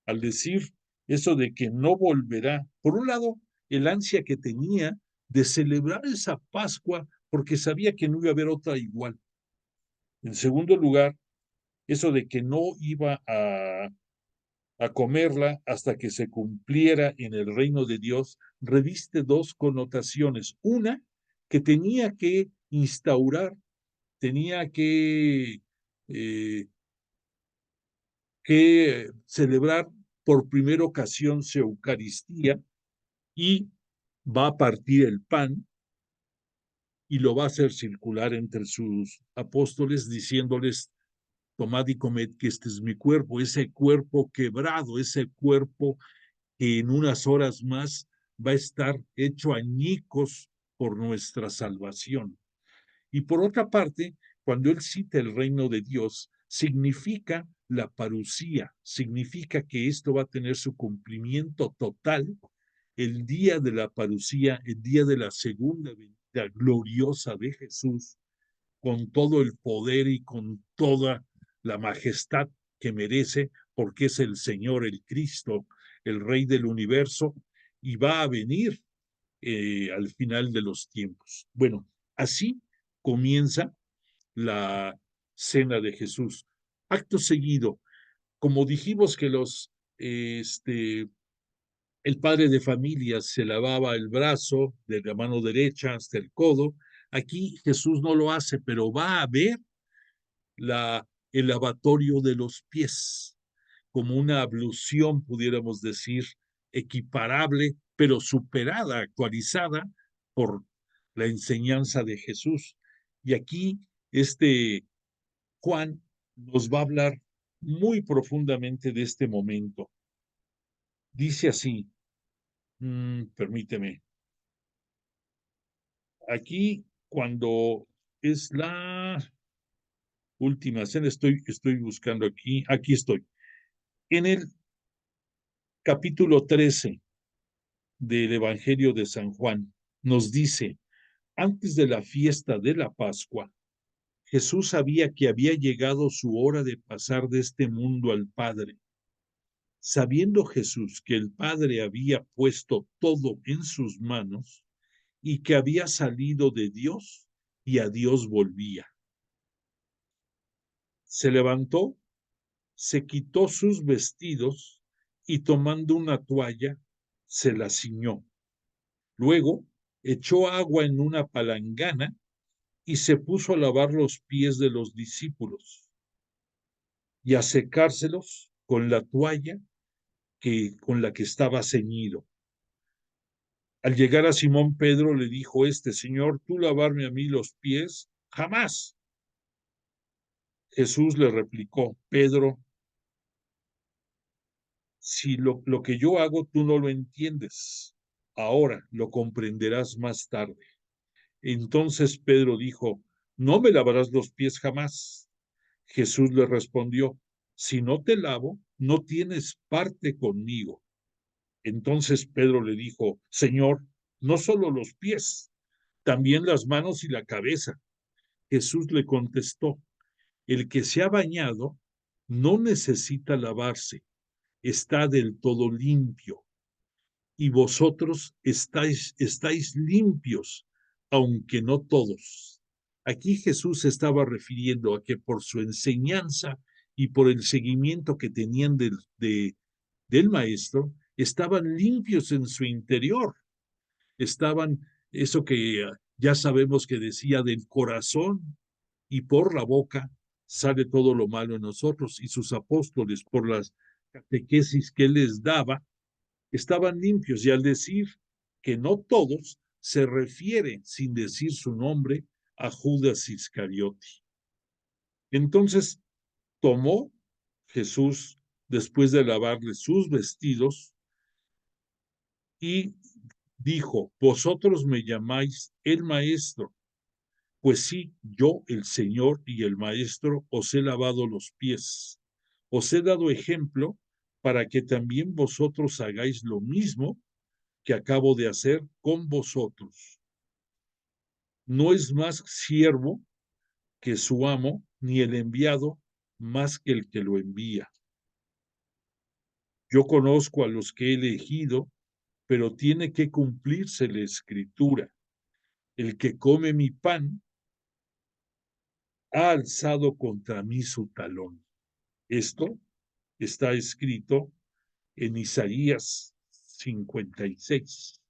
al decir eso de que no volverá? Por un lado, el ansia que tenía de celebrar esa Pascua porque sabía que no iba a haber otra igual. En segundo lugar, eso de que no iba a comerla hasta que se cumpliera en el reino de Dios, reviste dos connotaciones. Una, que tenía que instaurar, tenía que celebrar por primera ocasión su Eucaristía, y va a partir el pan y lo va a hacer circular entre sus apóstoles diciéndoles: tomad y comed, que este es mi cuerpo, ese cuerpo quebrado, ese cuerpo que en unas horas más va a estar hecho añicos por nuestra salvación. Y por otra parte, cuando él cita el reino de Dios, significa la parusía, significa que esto va a tener su cumplimiento total el día de la parusía, el día de la segunda venida gloriosa de Jesús, con todo el poder y con toda la majestad que merece, porque es el Señor, el Cristo, el Rey del universo, y va a venir al final de los tiempos. Bueno, así comienza la cena de Jesús. Acto seguido, como dijimos que el padre de familia se lavaba el brazo de la mano derecha hasta el codo, aquí Jesús no lo hace, pero va a ver el lavatorio de los pies, como una ablución, pudiéramos decir, equiparable, pero superada, actualizada por la enseñanza de Jesús. Y aquí Juan nos va a hablar muy profundamente de este momento. Dice así, permíteme, aquí cuando es la última cena, estoy buscando aquí estoy. En el capítulo 13 del Evangelio de San Juan, nos dice: antes de la fiesta de la Pascua, Jesús sabía que había llegado su hora de pasar de este mundo al Padre. Sabiendo Jesús que el Padre había puesto todo en sus manos y que había salido de Dios y a Dios volvía, se levantó, se quitó sus vestidos y tomando una toalla, se la ciñó. Luego echó agua en una palangana y se puso a lavar los pies de los discípulos y a secárselos con la toalla con la que estaba ceñido. Al llegar a Simón Pedro le dijo Señor, ¿tú lavarme a mí los pies? Jamás. Jesús le replicó: Pedro, si lo que yo hago tú no lo entiendes, ahora lo comprenderás más tarde. Entonces Pedro dijo: no me lavarás los pies jamás. Jesús le respondió: si no te lavo, no tienes parte conmigo. Entonces Pedro le dijo: Señor, no solo los pies, también las manos y la cabeza. Jesús le contestó: el que se ha bañado no necesita lavarse, está del todo limpio. Y vosotros estáis limpios, aunque no todos. Aquí Jesús se estaba refiriendo a que por su enseñanza y por el seguimiento que tenían del maestro, estaban limpios en su interior. Estaban, eso que ya sabemos que decía, del corazón y por la boca sale todo lo malo en nosotros. Y sus apóstoles, por las catequesis que él les daba, estaban limpios. Y al decir que no todos, se refiere, sin decir su nombre, a Judas Iscariote. Entonces tomó Jesús, después de lavarle sus vestidos, y dijo: vosotros me llamáis el Maestro. Pues sí, yo, el Señor y el Maestro, os he lavado los pies. Os he dado ejemplo para que también vosotros hagáis lo mismo que acabo de hacer con vosotros. No es más siervo que su amo, ni el enviado más que el que lo envía. Yo conozco a los que he elegido, pero tiene que cumplirse la escritura. El que come mi pan ha alzado contra mí su talón. Esto está escrito en Isaías 56.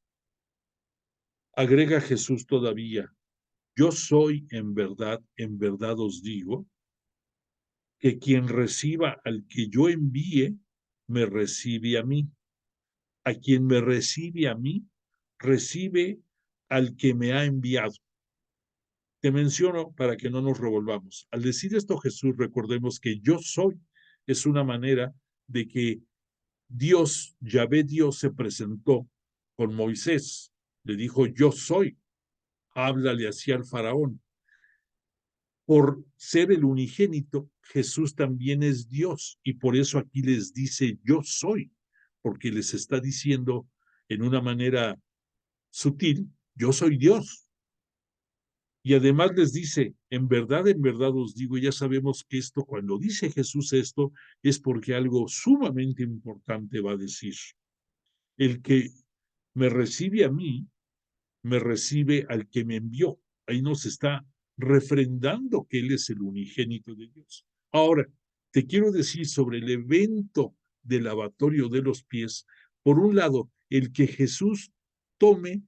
Agrega Jesús todavía: yo soy en verdad os digo, que quien reciba al que yo envíe, me recibe a mí. A quien me recibe a mí, recibe al que me ha enviado. Te menciono para que no nos revolvamos. Al decir esto Jesús, recordemos que yo soy es una manera de que Dios, Yahvé Dios, se presentó con Moisés. Le dijo: yo soy, háblale así al faraón. Por ser el unigénito, Jesús también es Dios, y por eso aquí les dice yo soy, porque les está diciendo en una manera sutil: yo soy Dios. Y además les dice: en verdad os digo. Ya sabemos que esto, cuando dice Jesús esto, es porque algo sumamente importante va a decir. El que me recibe a mí, me recibe al que me envió. Ahí nos está refrendando que Él es el unigénito de Dios. Ahora, te quiero decir sobre el evento del lavatorio de los pies. Por un lado, el que Jesús tome,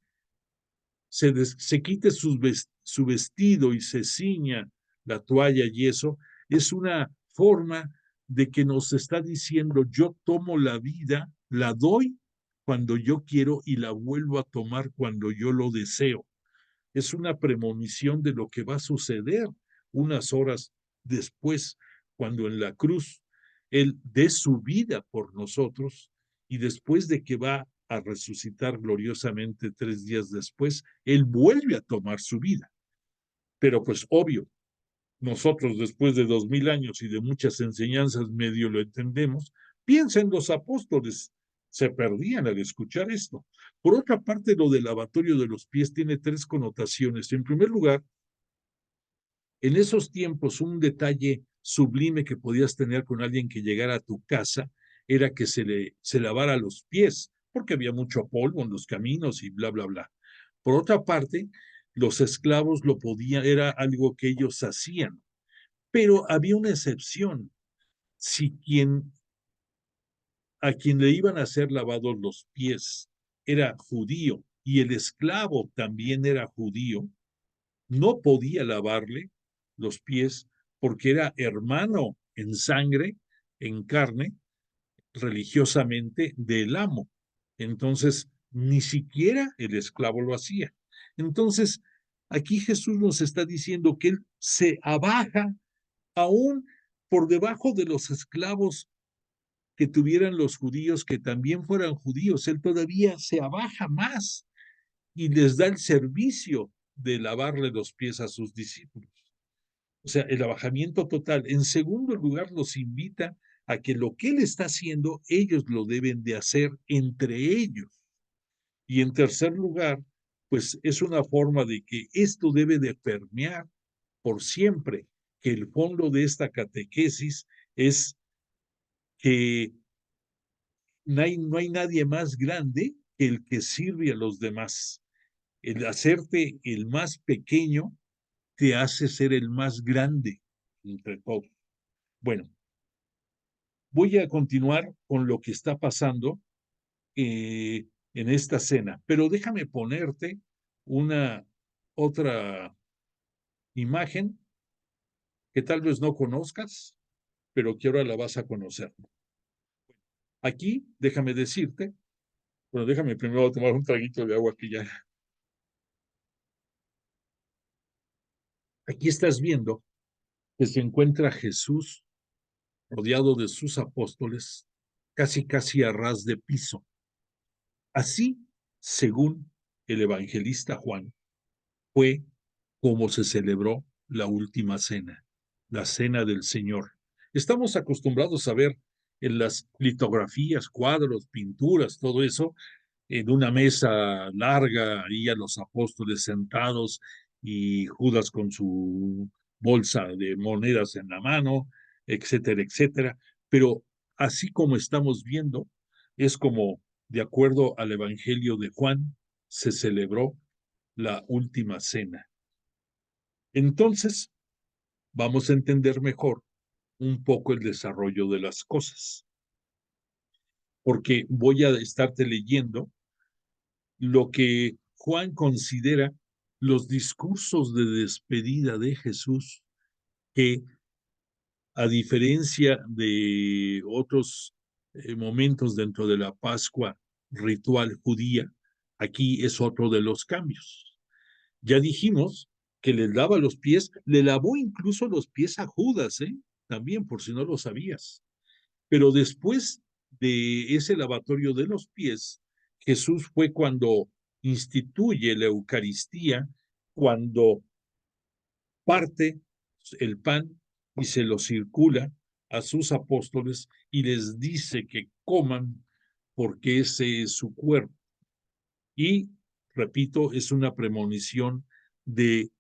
se quite su vestido y se ciña la toalla y eso, es una forma de que nos está diciendo: yo tomo la vida, la doy cuando yo quiero y la vuelvo a tomar cuando yo lo deseo. Es una premonición de lo que va a suceder unas horas después, cuando en la cruz Él dé su vida por nosotros, y después de que va a resucitar gloriosamente 3 días después, Él vuelve a tomar su vida. Pero pues obvio, nosotros después de 2000 años y de muchas enseñanzas medio lo entendemos. Piensa en los apóstoles, se perdían al escuchar esto. Por otra parte, lo del lavatorio de los pies tiene 3 connotaciones. En primer lugar, en esos tiempos, un detalle sublime que podías tener con alguien que llegara a tu casa era que se lavara los pies, porque había mucho polvo en los caminos y bla, bla, bla. Por otra parte, los esclavos lo podían, era algo que ellos hacían, pero había una excepción. Si a quien le iban a ser lavados los pies era judío y el esclavo también era judío, no podía lavarle los pies porque era hermano en sangre, en carne, religiosamente del amo. Entonces, ni siquiera el esclavo lo hacía. Entonces, aquí Jesús nos está diciendo que Él se abaja aún por debajo de los esclavos que tuvieran los judíos, que también fueran judíos. Él todavía se abaja más y les da el servicio de lavarle los pies a sus discípulos. O sea, el abajamiento total. En segundo lugar, los invita a que lo que Él está haciendo, ellos lo deben de hacer entre ellos. Y en tercer lugar, pues es una forma de que esto debe de permear por siempre, que el fondo de esta catequesis es que no hay nadie más grande que el que sirve a los demás. El hacerte el más pequeño te hace ser el más grande entre todos. Bueno, voy a continuar con lo que está pasando en esta cena, pero déjame ponerte una otra imagen que tal vez no conozcas, pero que ahora la vas a conocer. Aquí, déjame decirte, bueno, déjame primero tomar un traguito de agua que ya Aquí estás viendo que se encuentra Jesús rodeado de sus apóstoles, casi a ras de piso. Así, según el evangelista Juan, fue como se celebró la última cena, la cena del Señor. Estamos acostumbrados a ver en las litografías, cuadros, pinturas, todo eso, en una mesa larga, ahí a los apóstoles sentados y Judas con su bolsa de monedas en la mano, etcétera, etcétera. Pero así como estamos viendo, es como, de acuerdo al Evangelio de Juan, se celebró la última cena. Entonces, vamos a entender mejor un poco el desarrollo de las cosas, porque voy a estarte leyendo lo que Juan considera los discursos de despedida de Jesús, que a diferencia de otros momentos dentro de la Pascua ritual judía, aquí es otro de los cambios. Ya dijimos que le lava los pies, le lavó incluso los pies a Judas, también por si no lo sabías. Pero después de ese lavatorio de los pies, Jesús fue cuando instituye la Eucaristía, cuando parte el pan y se lo circula a sus apóstoles y les dice que coman porque ese es su cuerpo. Y, repito, es una premonición de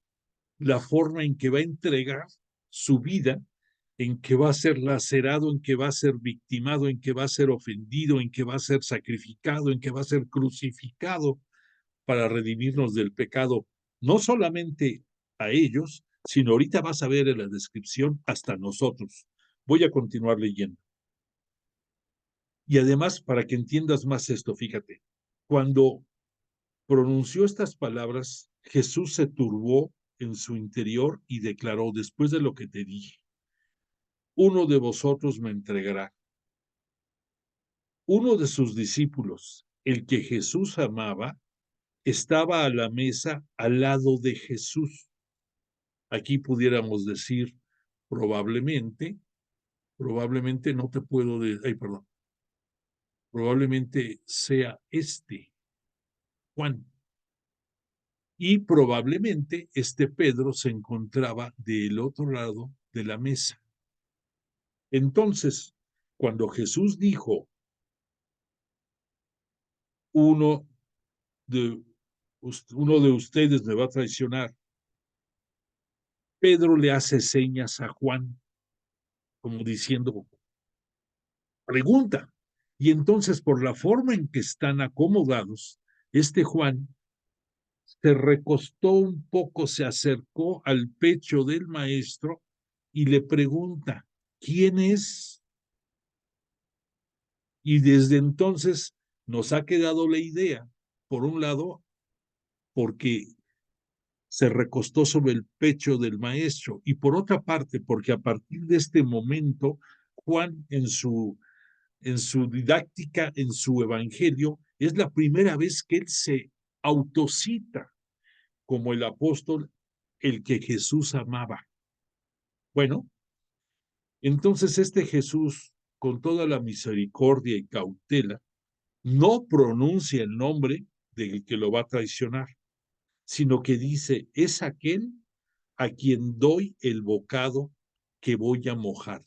la forma en que va a entregar su vida, en que va a ser lacerado, en que va a ser victimado, en que va a ser ofendido, en que va a ser sacrificado, en que va a ser crucificado para redimirnos del pecado, no solamente a ellos, sino ahorita vas a ver en la descripción hasta nosotros. Voy a continuar leyendo. Y además, para que entiendas más esto, fíjate, cuando pronunció estas palabras, Jesús se turbó en su interior y declaró, después de lo que te dije, uno de vosotros me entregará. Uno de sus discípulos, el que Jesús amaba, estaba a la mesa al lado de Jesús. Aquí pudiéramos decir, probablemente no te puedo decir, probablemente sea Juan. Y probablemente Pedro se encontraba del otro lado de la mesa. Entonces, cuando Jesús dijo, uno de ustedes me va a traicionar, Pedro le hace señas a Juan, como diciendo, pregunta. Y entonces, por la forma en que están acomodados, Juan se recostó un poco, se acercó al pecho del maestro y le pregunta, ¿quién es? Y desde entonces nos ha quedado la idea, por un lado, porque se recostó sobre el pecho del maestro, y por otra parte, porque a partir de este momento, Juan en su didáctica, en su evangelio, es la primera vez que él se autocita como el apóstol, el que Jesús amaba. Bueno, entonces Jesús, con toda la misericordia y cautela, no pronuncia el nombre del que lo va a traicionar, sino que dice, es aquel a quien doy el bocado que voy a mojar.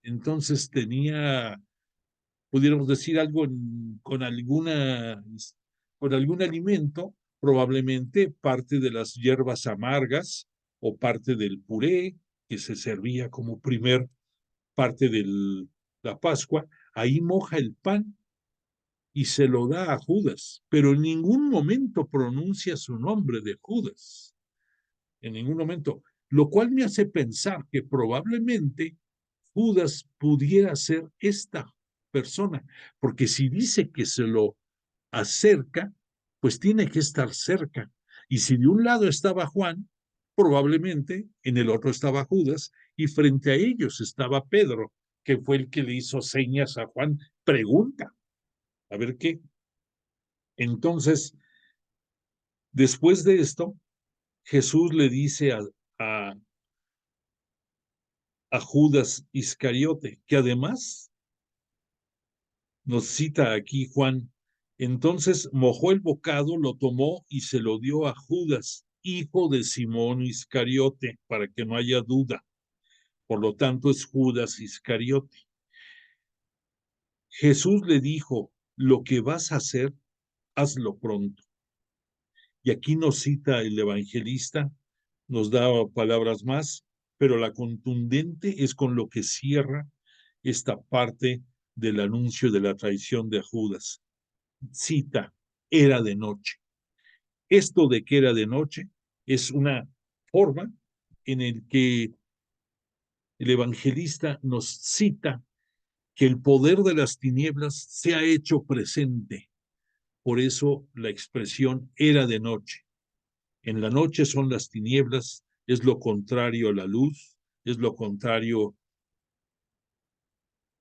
Entonces pudiéramos decir algo con algún alimento, probablemente parte de las hierbas amargas o parte del puré que se servía como primer parte de la Pascua, ahí moja el pan y se lo da a Judas, pero en ningún momento pronuncia su nombre de Judas, en ningún momento, lo cual me hace pensar que probablemente Judas pudiera ser esta persona, porque si dice que se lo acerca, pues tiene que estar cerca. Y si de un lado estaba Juan, probablemente en el otro estaba Judas y frente a ellos estaba Pedro, que fue el que le hizo señas a Juan. Pregunta, a ver qué. Entonces, después de esto, Jesús le dice a Judas Iscariote, que además nos cita aquí Juan. Entonces mojó el bocado, lo tomó y se lo dio a Judas, hijo de Simón Iscariote, para que no haya duda. Por lo tanto, es Judas Iscariote. Jesús le dijo, lo que vas a hacer, hazlo pronto. Y aquí nos cita el evangelista, nos da palabras más, pero la contundente es con lo que cierra esta parte del anuncio de la traición de Judas. Cita, era de noche. Esto de que era de noche es una forma en el que el evangelista nos cita que el poder de las tinieblas se ha hecho presente. Por eso la expresión era de noche. En la noche son las tinieblas, es lo contrario a la luz, es lo contrario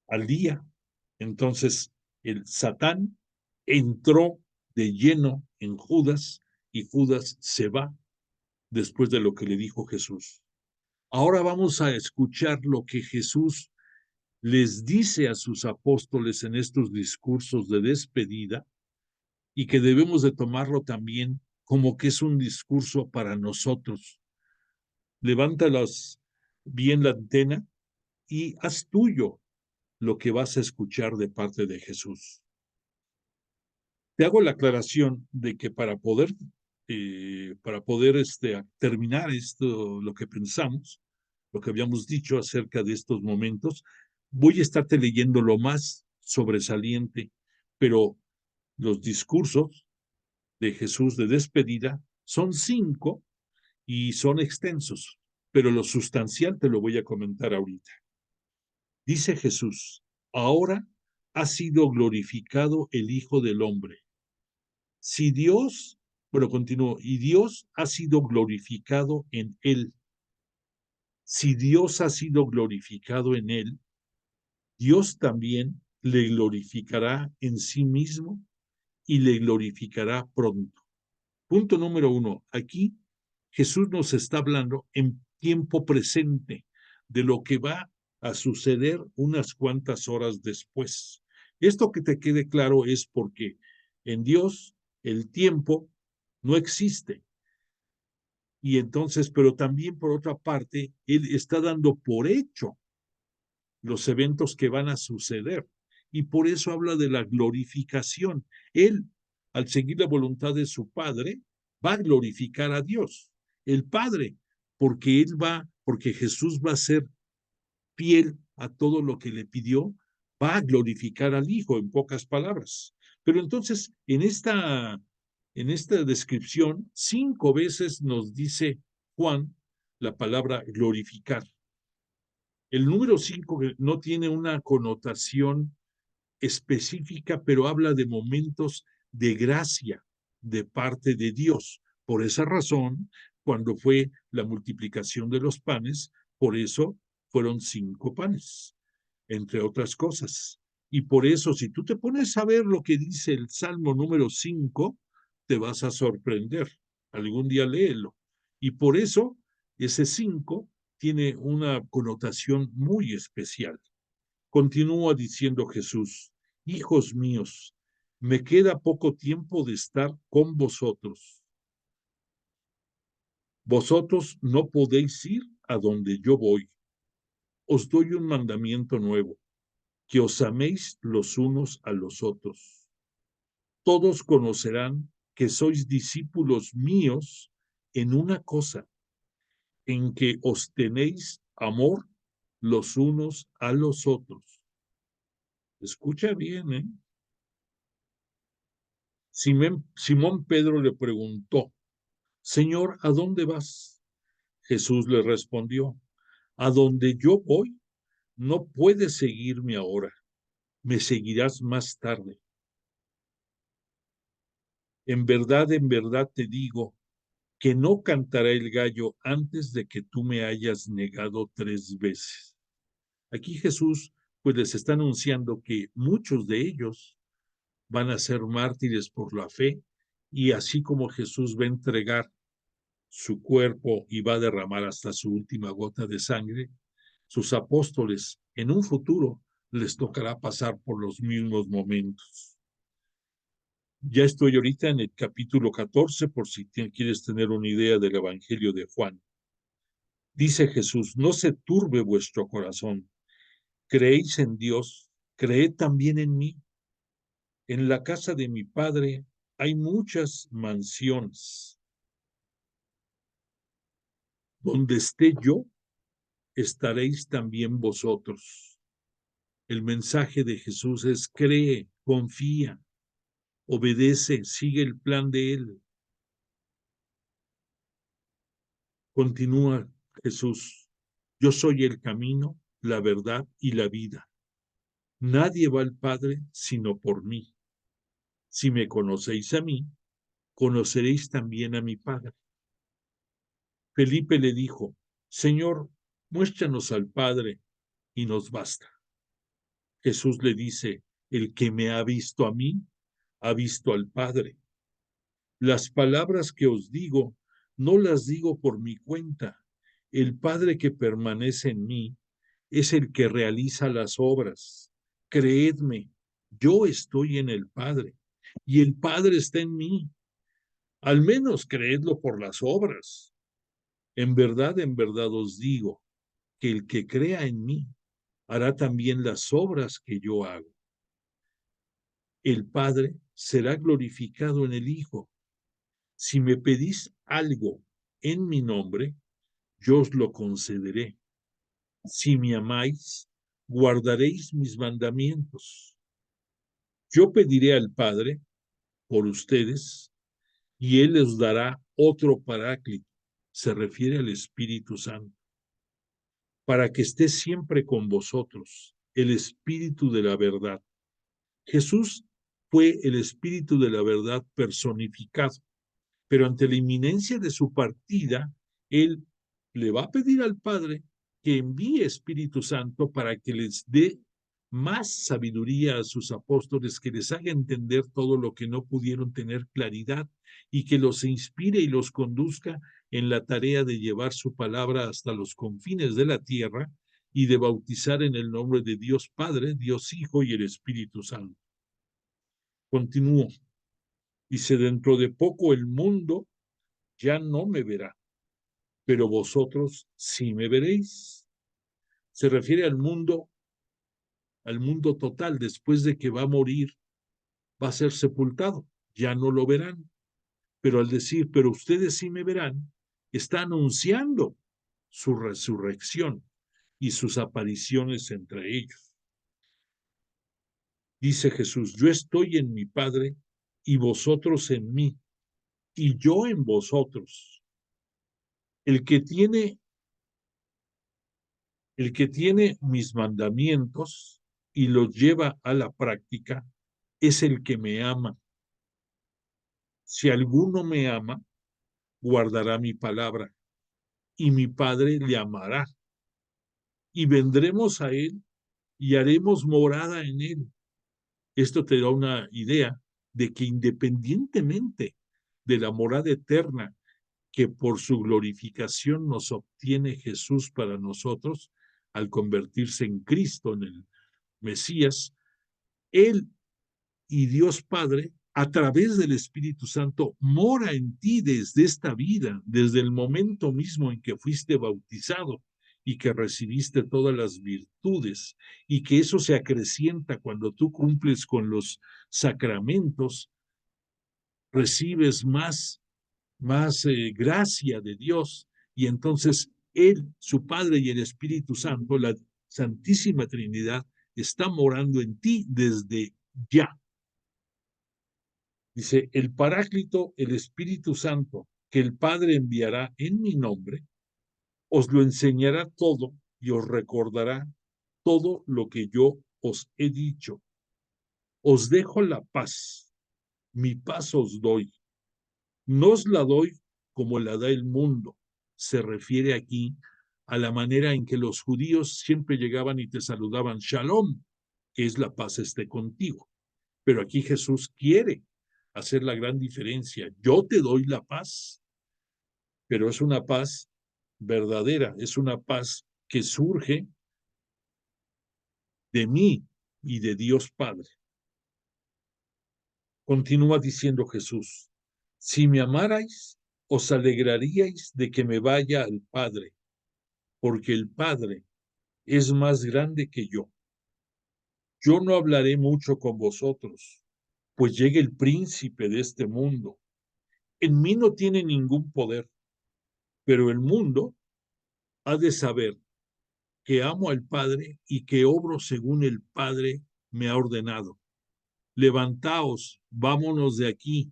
al día. Entonces, el Satán entró de lleno en Judas y Judas se va después de lo que le dijo Jesús. Ahora vamos a escuchar lo que Jesús les dice a sus apóstoles en estos discursos de despedida y que debemos de tomarlo también como que es un discurso para nosotros. Levántalas bien la antena y haz tuyo lo que vas a escuchar de parte de Jesús. Te hago la aclaración de que para poder terminar esto, lo que pensamos, lo que habíamos dicho acerca de estos momentos, voy a estarte leyendo lo más sobresaliente, pero los discursos de Jesús de despedida son 5 y son extensos, pero lo sustancial te lo voy a comentar ahorita. Dice Jesús, ahora ha sido glorificado el Hijo del Hombre. Si Dios, bueno, continúo, y Dios ha sido glorificado en él. Si Dios ha sido glorificado en él, Dios también le glorificará en sí mismo y le glorificará pronto. Punto número 1. Aquí Jesús nos está hablando en tiempo presente de lo que va a suceder unas cuantas horas después. Esto que te quede claro es porque en Dios el tiempo no existe. Y entonces, pero también por otra parte, Él está dando por hecho los eventos que van a suceder. Y por eso habla de la glorificación. Él, al seguir la voluntad de su Padre, va a glorificar a Dios, el Padre, porque Jesús va a ser fiel a todo lo que le pidió, va a glorificar al Hijo, en pocas palabras. Pero entonces, en esta descripción, 5 veces nos dice Juan la palabra glorificar. El número 5 no tiene una connotación específica, pero habla de momentos de gracia de parte de Dios. Por esa razón, cuando fue la multiplicación de los panes, por eso fueron 5 panes, entre otras cosas. Y por eso, si tú te pones a ver lo que dice el Salmo número 5, te vas a sorprender. Algún día léelo. Y por eso, ese 5 tiene una connotación muy especial. Continúa diciendo Jesús, hijos míos, me queda poco tiempo de estar con vosotros. Vosotros no podéis ir a donde yo voy. Os doy un mandamiento nuevo, que os améis los unos a los otros. Todos conocerán que sois discípulos míos en una cosa, en que os tenéis amor los unos a los otros. Escucha bien, ¿eh? Simón Pedro le preguntó, Señor, ¿a dónde vas? Jesús le respondió, a donde yo voy, no puedes seguirme ahora, me seguirás más tarde. En verdad te digo, que no cantará el gallo antes de que tú me hayas negado 3 veces. Aquí Jesús pues les está anunciando que muchos de ellos van a ser mártires por la fe y así como Jesús va a entregar su cuerpo y va a derramar hasta su última gota de sangre, sus apóstoles en un futuro les tocará pasar por los mismos momentos. Ya estoy ahorita en el capítulo 14, por si quieres tener una idea del Evangelio de Juan. Dice Jesús, no se turbe vuestro corazón. Creéis en Dios, creed también en mí. En la casa de mi Padre hay muchas mansiones. Donde esté yo, estaréis también vosotros. El mensaje de Jesús es cree, confía, obedece, sigue el plan de Él. Continúa Jesús, yo soy el camino, la verdad y la vida. Nadie va al Padre sino por mí. Si me conocéis a mí, conoceréis también a mi Padre. Felipe le dijo, Señor, muéstranos al Padre y nos basta. Jesús le dice, el que me ha visto a mí, ha visto al Padre. Las palabras que os digo, no las digo por mi cuenta. El Padre que permanece en mí es el que realiza las obras. Creedme, yo estoy en el Padre y el Padre está en mí. Al menos creedlo por las obras. En verdad os digo que el que crea en mí hará también las obras que yo hago. El Padre será glorificado en el Hijo. Si me pedís algo en mi nombre, yo os lo concederé. Si me amáis, guardaréis mis mandamientos. Yo pediré al Padre por ustedes y Él les dará otro paráclito. Se refiere al Espíritu Santo, para que esté siempre con vosotros, el Espíritu de la verdad. Jesús fue el Espíritu de la verdad personificado, pero ante la inminencia de su partida, Él le va a pedir al Padre que envíe Espíritu Santo para que les dé más sabiduría a sus apóstoles, que les haga entender todo lo que no pudieron tener claridad y que los inspire y los conduzca en la tarea de llevar su palabra hasta los confines de la tierra y de bautizar en el nombre de Dios Padre, Dios Hijo y el Espíritu Santo. Continúo. Dice, dentro de poco el mundo ya no me verá, pero vosotros sí me veréis. Se refiere al mundo total, después de que va a morir, va a ser sepultado, ya no lo verán. Pero al decir, pero ustedes sí me verán, está anunciando su resurrección y sus apariciones entre ellos. Dice Jesús, yo estoy en mi Padre y vosotros en mí, y yo en vosotros. El que tiene mis mandamientos y los lleva a la práctica es el que me ama. Si alguno me ama, guardará mi palabra, y mi Padre le amará. Y vendremos a él y haremos morada en él. Esto te da una idea de que independientemente de la morada eterna que por su glorificación nos obtiene Jesús para nosotros, al convertirse en Cristo, en el Mesías, Él y Dios Padre, a través del Espíritu Santo, mora en ti desde esta vida, desde el momento mismo en que fuiste bautizado y que recibiste todas las virtudes, y que eso se acrecienta cuando tú cumples con los sacramentos, recibes más gracia de Dios, y entonces Él, su Padre y el Espíritu Santo, la Santísima Trinidad, está morando en ti desde ya. Dice, el Paráclito, el Espíritu Santo, que el Padre enviará en mi nombre, os lo enseñará todo y os recordará todo lo que yo os he dicho. Os dejo la paz, mi paz os doy. No os la doy como la da el mundo. Se refiere aquí a la manera en que los judíos siempre llegaban y te saludaban, Shalom, que es la paz esté contigo. Pero aquí Jesús quiere hacer la gran diferencia. Yo te doy la paz. pero es una paz verdadera, es una paz que surge de mí y de Dios Padre. Continúa diciendo Jesús, si me amarais, os alegraríais de que me vaya al Padre, porque el Padre es más grande que yo. Yo no hablaré mucho con vosotros, pues llega el príncipe de este mundo. En mí no tiene ningún poder, pero el mundo ha de saber que amo al Padre y que obro según el Padre me ha ordenado. Levantaos, vámonos de aquí.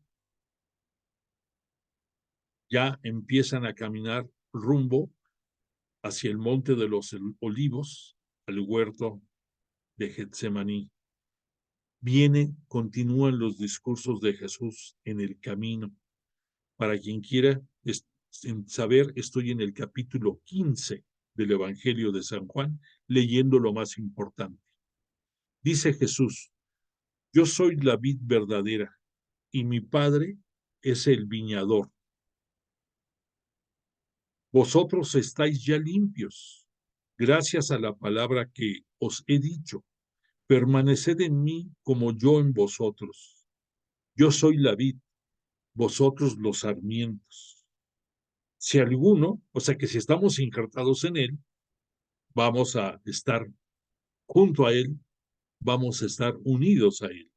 Ya empiezan a caminar rumbo hacia el monte de los olivos, al huerto de Getsemaní. Continúan los discursos de Jesús en el camino. Para quien quiera saber, estoy en el capítulo 15 del Evangelio de San Juan, leyendo lo más importante. Dice Jesús, yo soy la vid verdadera y mi Padre es el viñador. Vosotros estáis ya limpios, gracias a la palabra que os he dicho. Permaneced en mí como yo en vosotros. Yo soy la vid, vosotros los sarmientos. Si alguno, o sea que si estamos injertados en él, vamos a estar junto a él, vamos a estar unidos a él.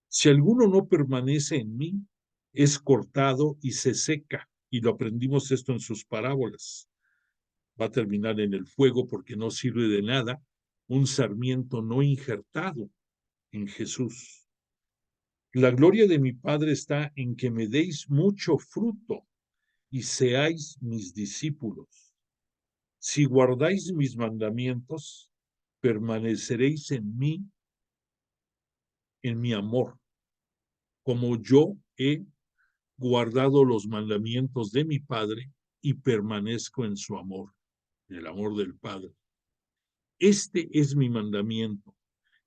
Si alguno no permanece en mí, es cortado y se seca. Y lo aprendimos esto en sus parábolas. Va a terminar en el fuego porque no sirve de nada un sarmiento no injertado en Jesús. La gloria de mi Padre está en que me deis mucho fruto y seáis mis discípulos. Si guardáis mis mandamientos, permaneceréis en mi amor, como yo he guardado los mandamientos de mi Padre y permanezco en su amor, el amor del Padre. Este es mi mandamiento,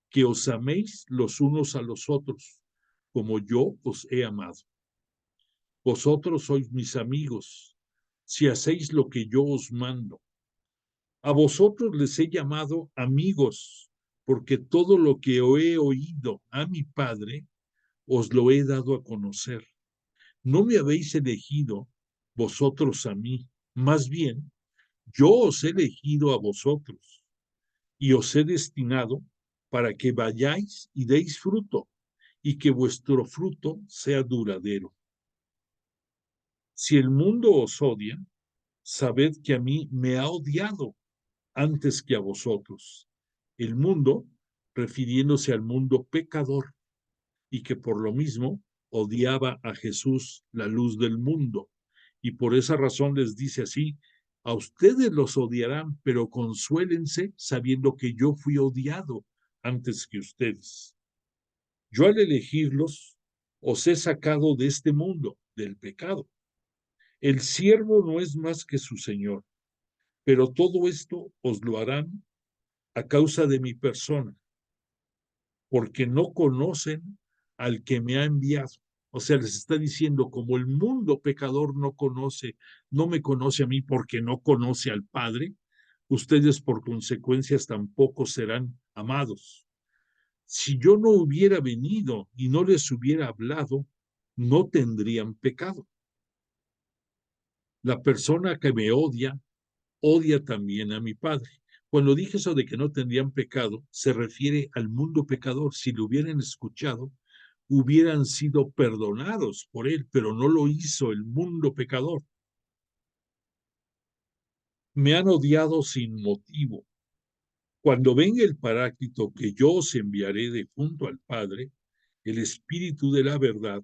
que os améis los unos a los otros, como yo os he amado. Vosotros sois mis amigos, si hacéis lo que yo os mando. A vosotros les he llamado amigos, porque todo lo que he oído a mi Padre, os lo he dado a conocer. No me habéis elegido vosotros a mí, más bien, yo os he elegido a vosotros y os he destinado para que vayáis y deis fruto, y que vuestro fruto sea duradero. Si el mundo os odia, sabed que a mí me ha odiado antes que a vosotros. El mundo, refiriéndose al mundo pecador, y que por lo mismo odiaba a Jesús, la luz del mundo. Y por esa razón les dice así, a ustedes los odiarán, pero consuélense sabiendo que yo fui odiado antes que ustedes. Yo al elegirlos, os he sacado de este mundo, del pecado. El siervo no es más que su Señor, pero todo esto os lo harán a causa de mi persona, porque no conocen al que me ha enviado. O sea, les está diciendo, como el mundo pecador no me conoce a mí porque no conoce al Padre, ustedes por consecuencias tampoco serán amados. Si yo no hubiera venido y no les hubiera hablado, no tendrían pecado. La persona que me odia también a mi Padre. Cuando dije eso de que no tendrían pecado, se refiere al mundo pecador. Si lo hubieran escuchado, hubieran sido perdonados por él, pero no lo hizo el mundo pecador. Me han odiado sin motivo. Cuando venga el Paráclito que yo os enviaré de junto al Padre, el Espíritu de la verdad,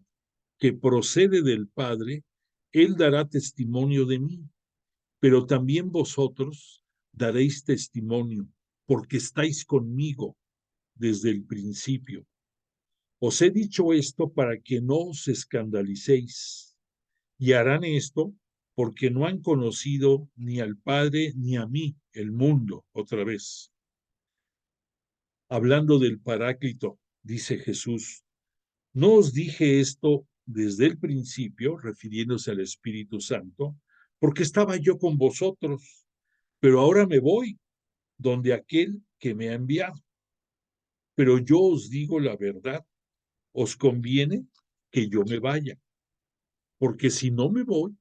que procede del Padre, él dará testimonio de mí, pero también vosotros daréis testimonio, porque estáis conmigo desde el principio. Os he dicho esto para que no os escandalicéis, y harán esto porque no han conocido ni al Padre ni a mí, el mundo, otra vez. Hablando del Paráclito, dice Jesús, no os dije esto desde el principio, refiriéndose al Espíritu Santo, porque estaba yo con vosotros, pero ahora me voy donde aquel que me ha enviado. Pero yo os digo la verdad, os conviene que yo me vaya, porque si no me voy,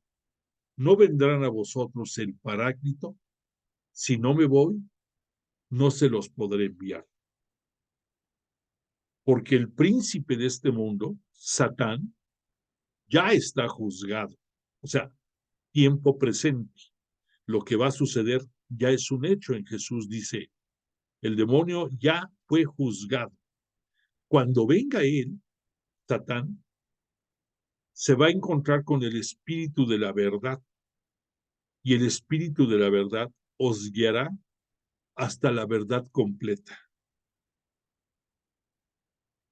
no vendrán a vosotros el Paráclito. Si no me voy, no se los podré enviar. Porque el príncipe de este mundo, Satán, ya está juzgado. O sea, tiempo presente. Lo que va a suceder ya es un hecho. En Jesús dice, el demonio ya fue juzgado. Cuando venga él, Satán, se va a encontrar con el espíritu de la verdad. Y el espíritu de la verdad os guiará hasta la verdad completa.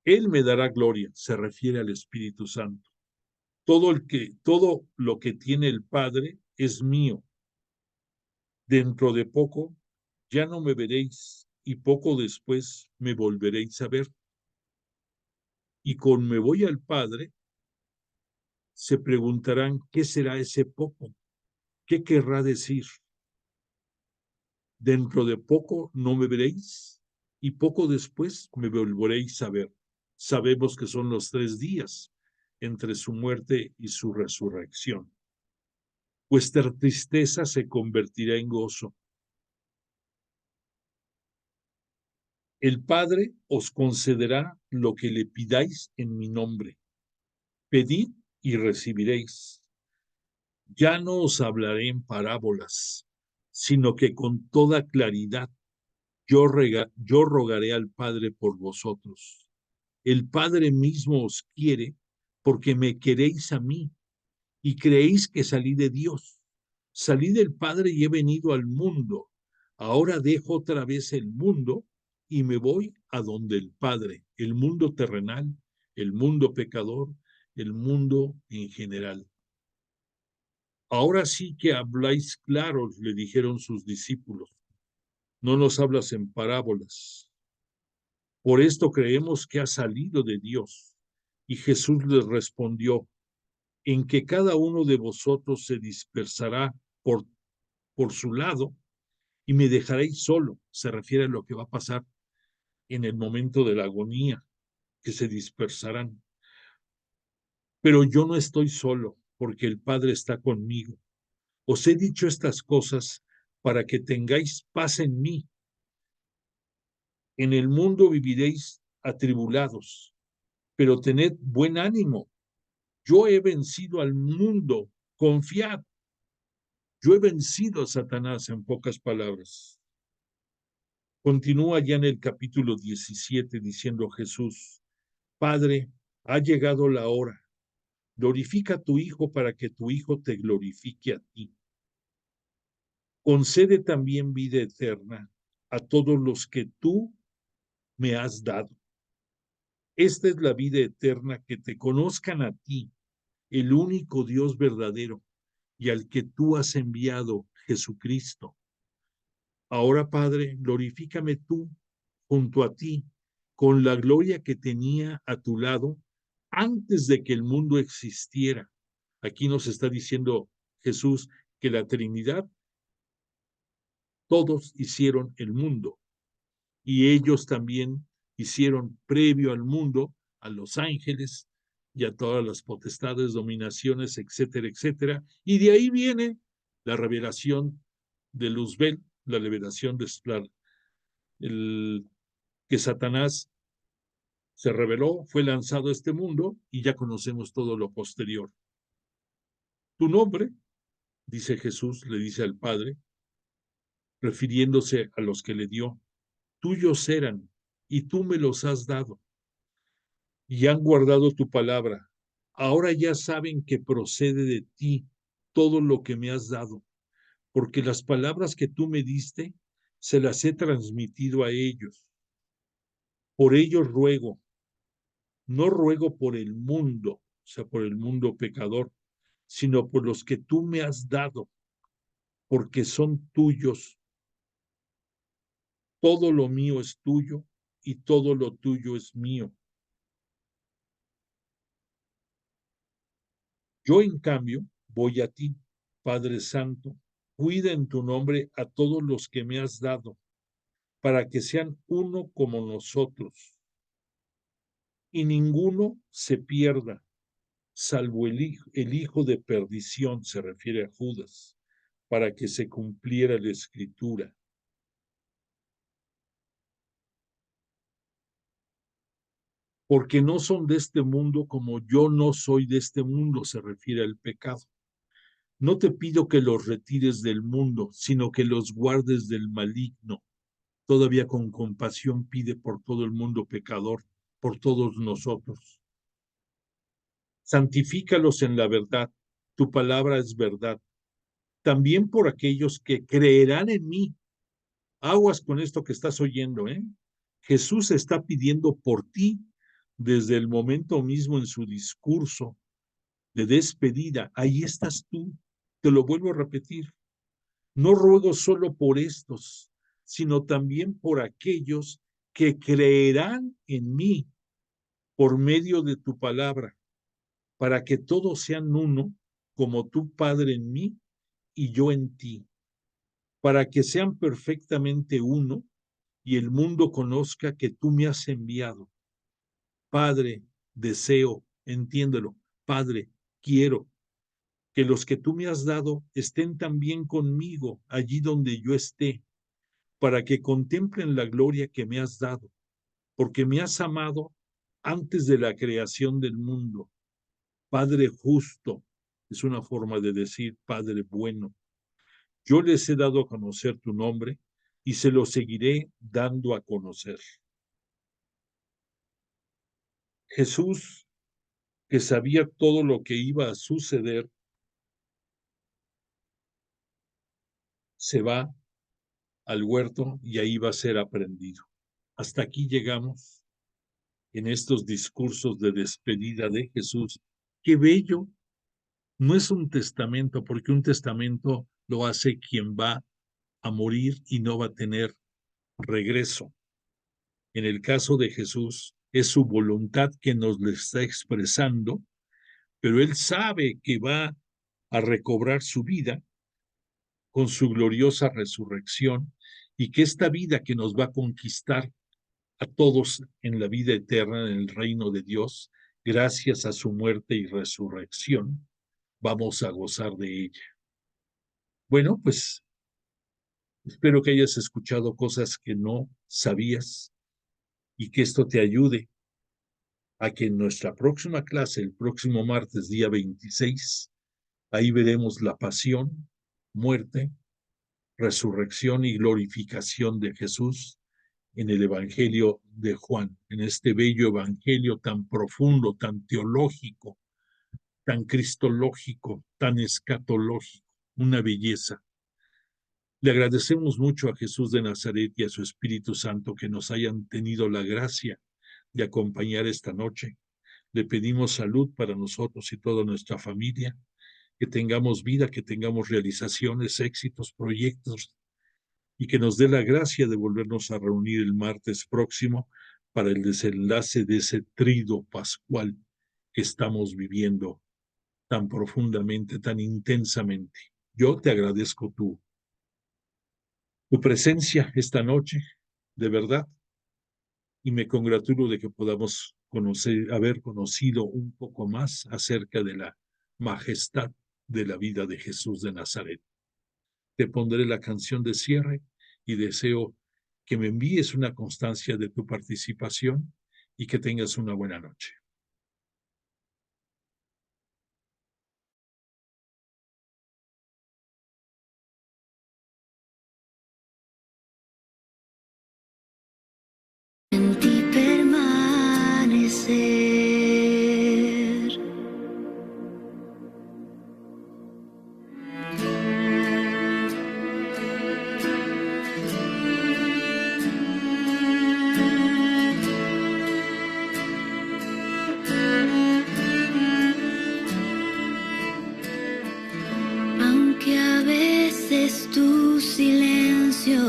Él me dará gloria, se refiere al Espíritu Santo. Todo lo que tiene el Padre es mío. Dentro de poco ya no me veréis y poco después me volveréis a ver. Y con me voy al Padre, se preguntarán, ¿qué será ese poco? ¿Qué querrá decir? Dentro de poco no me veréis y poco después me volveréis a ver. Sabemos que son los 3 días entre su muerte y su resurrección. Vuestra tristeza se convertirá en gozo. El Padre os concederá lo que le pidáis en mi nombre. Pedid y recibiréis. Ya no os hablaré en parábolas, sino que con toda claridad yo rogaré al Padre por vosotros. El Padre mismo os quiere porque me queréis a mí y creéis que salí de Dios. Salí del Padre y he venido al mundo. Ahora dejo otra vez el mundo y me voy a donde el Padre, el mundo terrenal, el mundo pecador, el mundo en general. Ahora sí que habláis claro, le dijeron sus discípulos. No nos hablas en parábolas. Por esto creemos que ha salido de Dios. Y Jesús les respondió, en que cada uno de vosotros se dispersará por su lado y me dejaréis solo. Se refiere a lo que va a pasar en el momento de la agonía, que se dispersarán. Pero yo no estoy solo, porque el Padre está conmigo. Os he dicho estas cosas para que tengáis paz en mí. En el mundo viviréis atribulados, pero tened buen ánimo. Yo he vencido al mundo, confiad. Yo he vencido a Satanás, en pocas palabras. Continúa ya en el capítulo 17 diciendo Jesús, Padre, ha llegado la hora. Glorifica a tu Hijo para que tu Hijo te glorifique a ti. Concede también vida eterna a todos los que tú me has dado. Esta es la vida eterna, que te conozcan a ti, el único Dios verdadero, y al que tú has enviado, Jesucristo. Ahora, Padre, glorifícame tú junto a ti, con la gloria que tenía a tu lado antes de que el mundo existiera. Aquí nos está diciendo Jesús que la Trinidad, todos hicieron el mundo y ellos también hicieron previo al mundo a los ángeles y a todas las potestades, dominaciones, etcétera, etcétera. Y de ahí viene la revelación de Luzbel, la revelación de que Satanás se reveló, fue lanzado a este mundo y ya conocemos todo lo posterior. Tu nombre, dice Jesús, le dice al Padre, refiriéndose a los que le dio, tuyos eran y tú me los has dado y han guardado tu palabra. Ahora ya saben que procede de ti todo lo que me has dado, porque las palabras que tú me diste se las he transmitido a ellos. Por ellos ruego, no ruego por el mundo, o sea, por el mundo pecador, sino por los que tú me has dado, porque son tuyos. Todo lo mío es tuyo y todo lo tuyo es mío. Yo, en cambio, voy a ti, Padre Santo, cuida en tu nombre a todos los que me has dado, para que sean uno como nosotros, y ninguno se pierda, salvo el hijo de perdición, se refiere a Judas, para que se cumpliera la escritura. Porque no son de este mundo como yo no soy de este mundo, se refiere al pecado. No te pido que los retires del mundo, sino que los guardes del maligno. Todavía con compasión pide por todo el mundo pecador, por todos nosotros. Santifícalos en la verdad, tu palabra es verdad. También por aquellos que creerán en mí. Aguas con esto que estás oyendo, ¿eh? Jesús está pidiendo por ti desde el momento mismo en su discurso de despedida. Ahí estás tú. Te lo vuelvo a repetir. No ruego solo por estos, sino también por aquellos que creerán en mí por medio de tu palabra, para que todos sean uno, como tu Padre en mí y yo en ti, para que sean perfectamente uno y el mundo conozca que tú me has enviado. Padre, deseo, entiéndelo, Padre, quiero que los que tú me has dado estén también conmigo allí donde yo esté, para que contemplen la gloria que me has dado, porque me has amado antes de la creación del mundo. Padre justo, es una forma de decir Padre bueno. Yo les he dado a conocer tu nombre y se lo seguiré dando a conocer. Jesús, que sabía todo lo que iba a suceder, se va al huerto y ahí va a ser aprendido. Hasta aquí llegamos en estos discursos de despedida de Jesús. Qué bello. No es un testamento, porque un testamento lo hace quien va a morir y no va a tener regreso. En el caso de Jesús, es su voluntad que nos le está expresando, pero él sabe que va a recobrar su vida con su gloriosa resurrección y que esta vida que nos va a conquistar a todos en la vida eterna, en el reino de Dios, gracias a su muerte y resurrección, vamos a gozar de ella. Bueno, pues espero que hayas escuchado cosas que no sabías y que esto te ayude a que en nuestra próxima clase, el próximo martes, día 26, ahí veremos la pasión, muerte, resurrección y glorificación de Jesús en el Evangelio de Juan, en este bello Evangelio tan profundo, tan teológico, tan cristológico, tan escatológico, una belleza. Le agradecemos mucho a Jesús de Nazaret y a su Espíritu Santo que nos hayan tenido la gracia de acompañar esta noche. Le pedimos salud para nosotros y toda nuestra familia, que tengamos vida, que tengamos realizaciones, éxitos, proyectos, y que nos dé la gracia de volvernos a reunir el martes próximo para el desenlace de ese trido pascual que estamos viviendo tan profundamente, tan intensamente. Yo te agradezco tu presencia esta noche, de verdad, y me congratulo de que podamos haber conocido un poco más acerca de la majestad de la vida de Jesús de Nazaret. Te pondré la canción de cierre y deseo que me envíes una constancia de tu participación y que tengas una buena noche. En ti permanecer. Aunque a veces tu silencio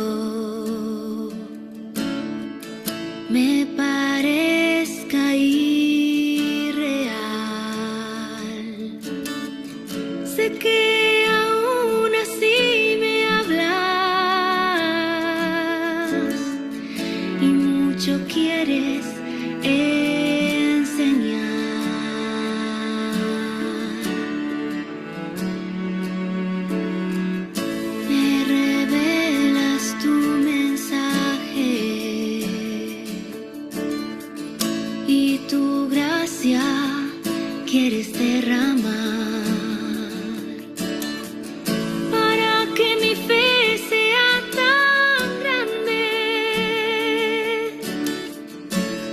me parezca irreal, sé que aún mucho quieres enseñar. Me revelas tu mensaje y tu gracia quieres derramar.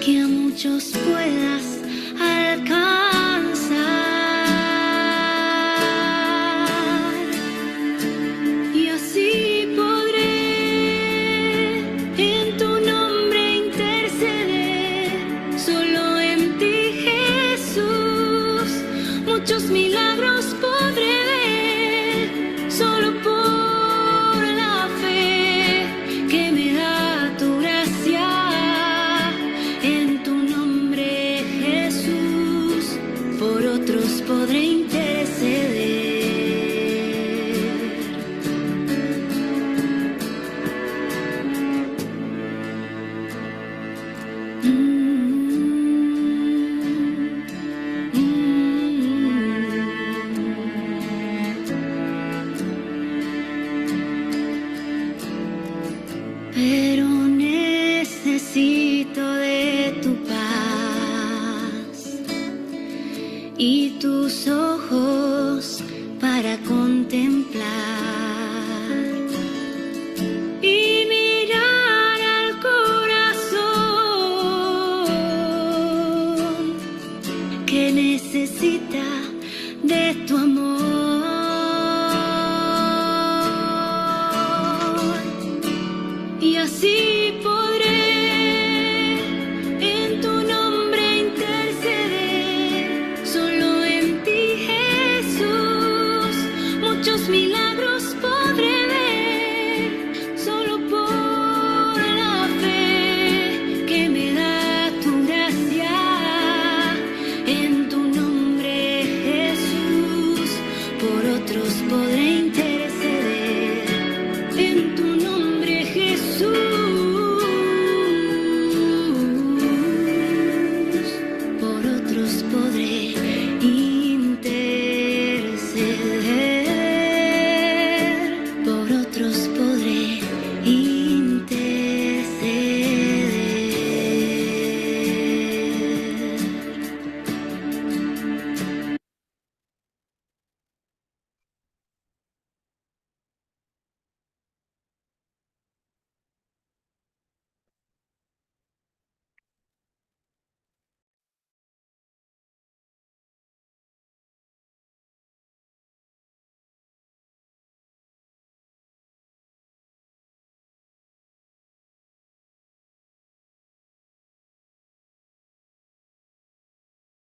Que a muchos puedas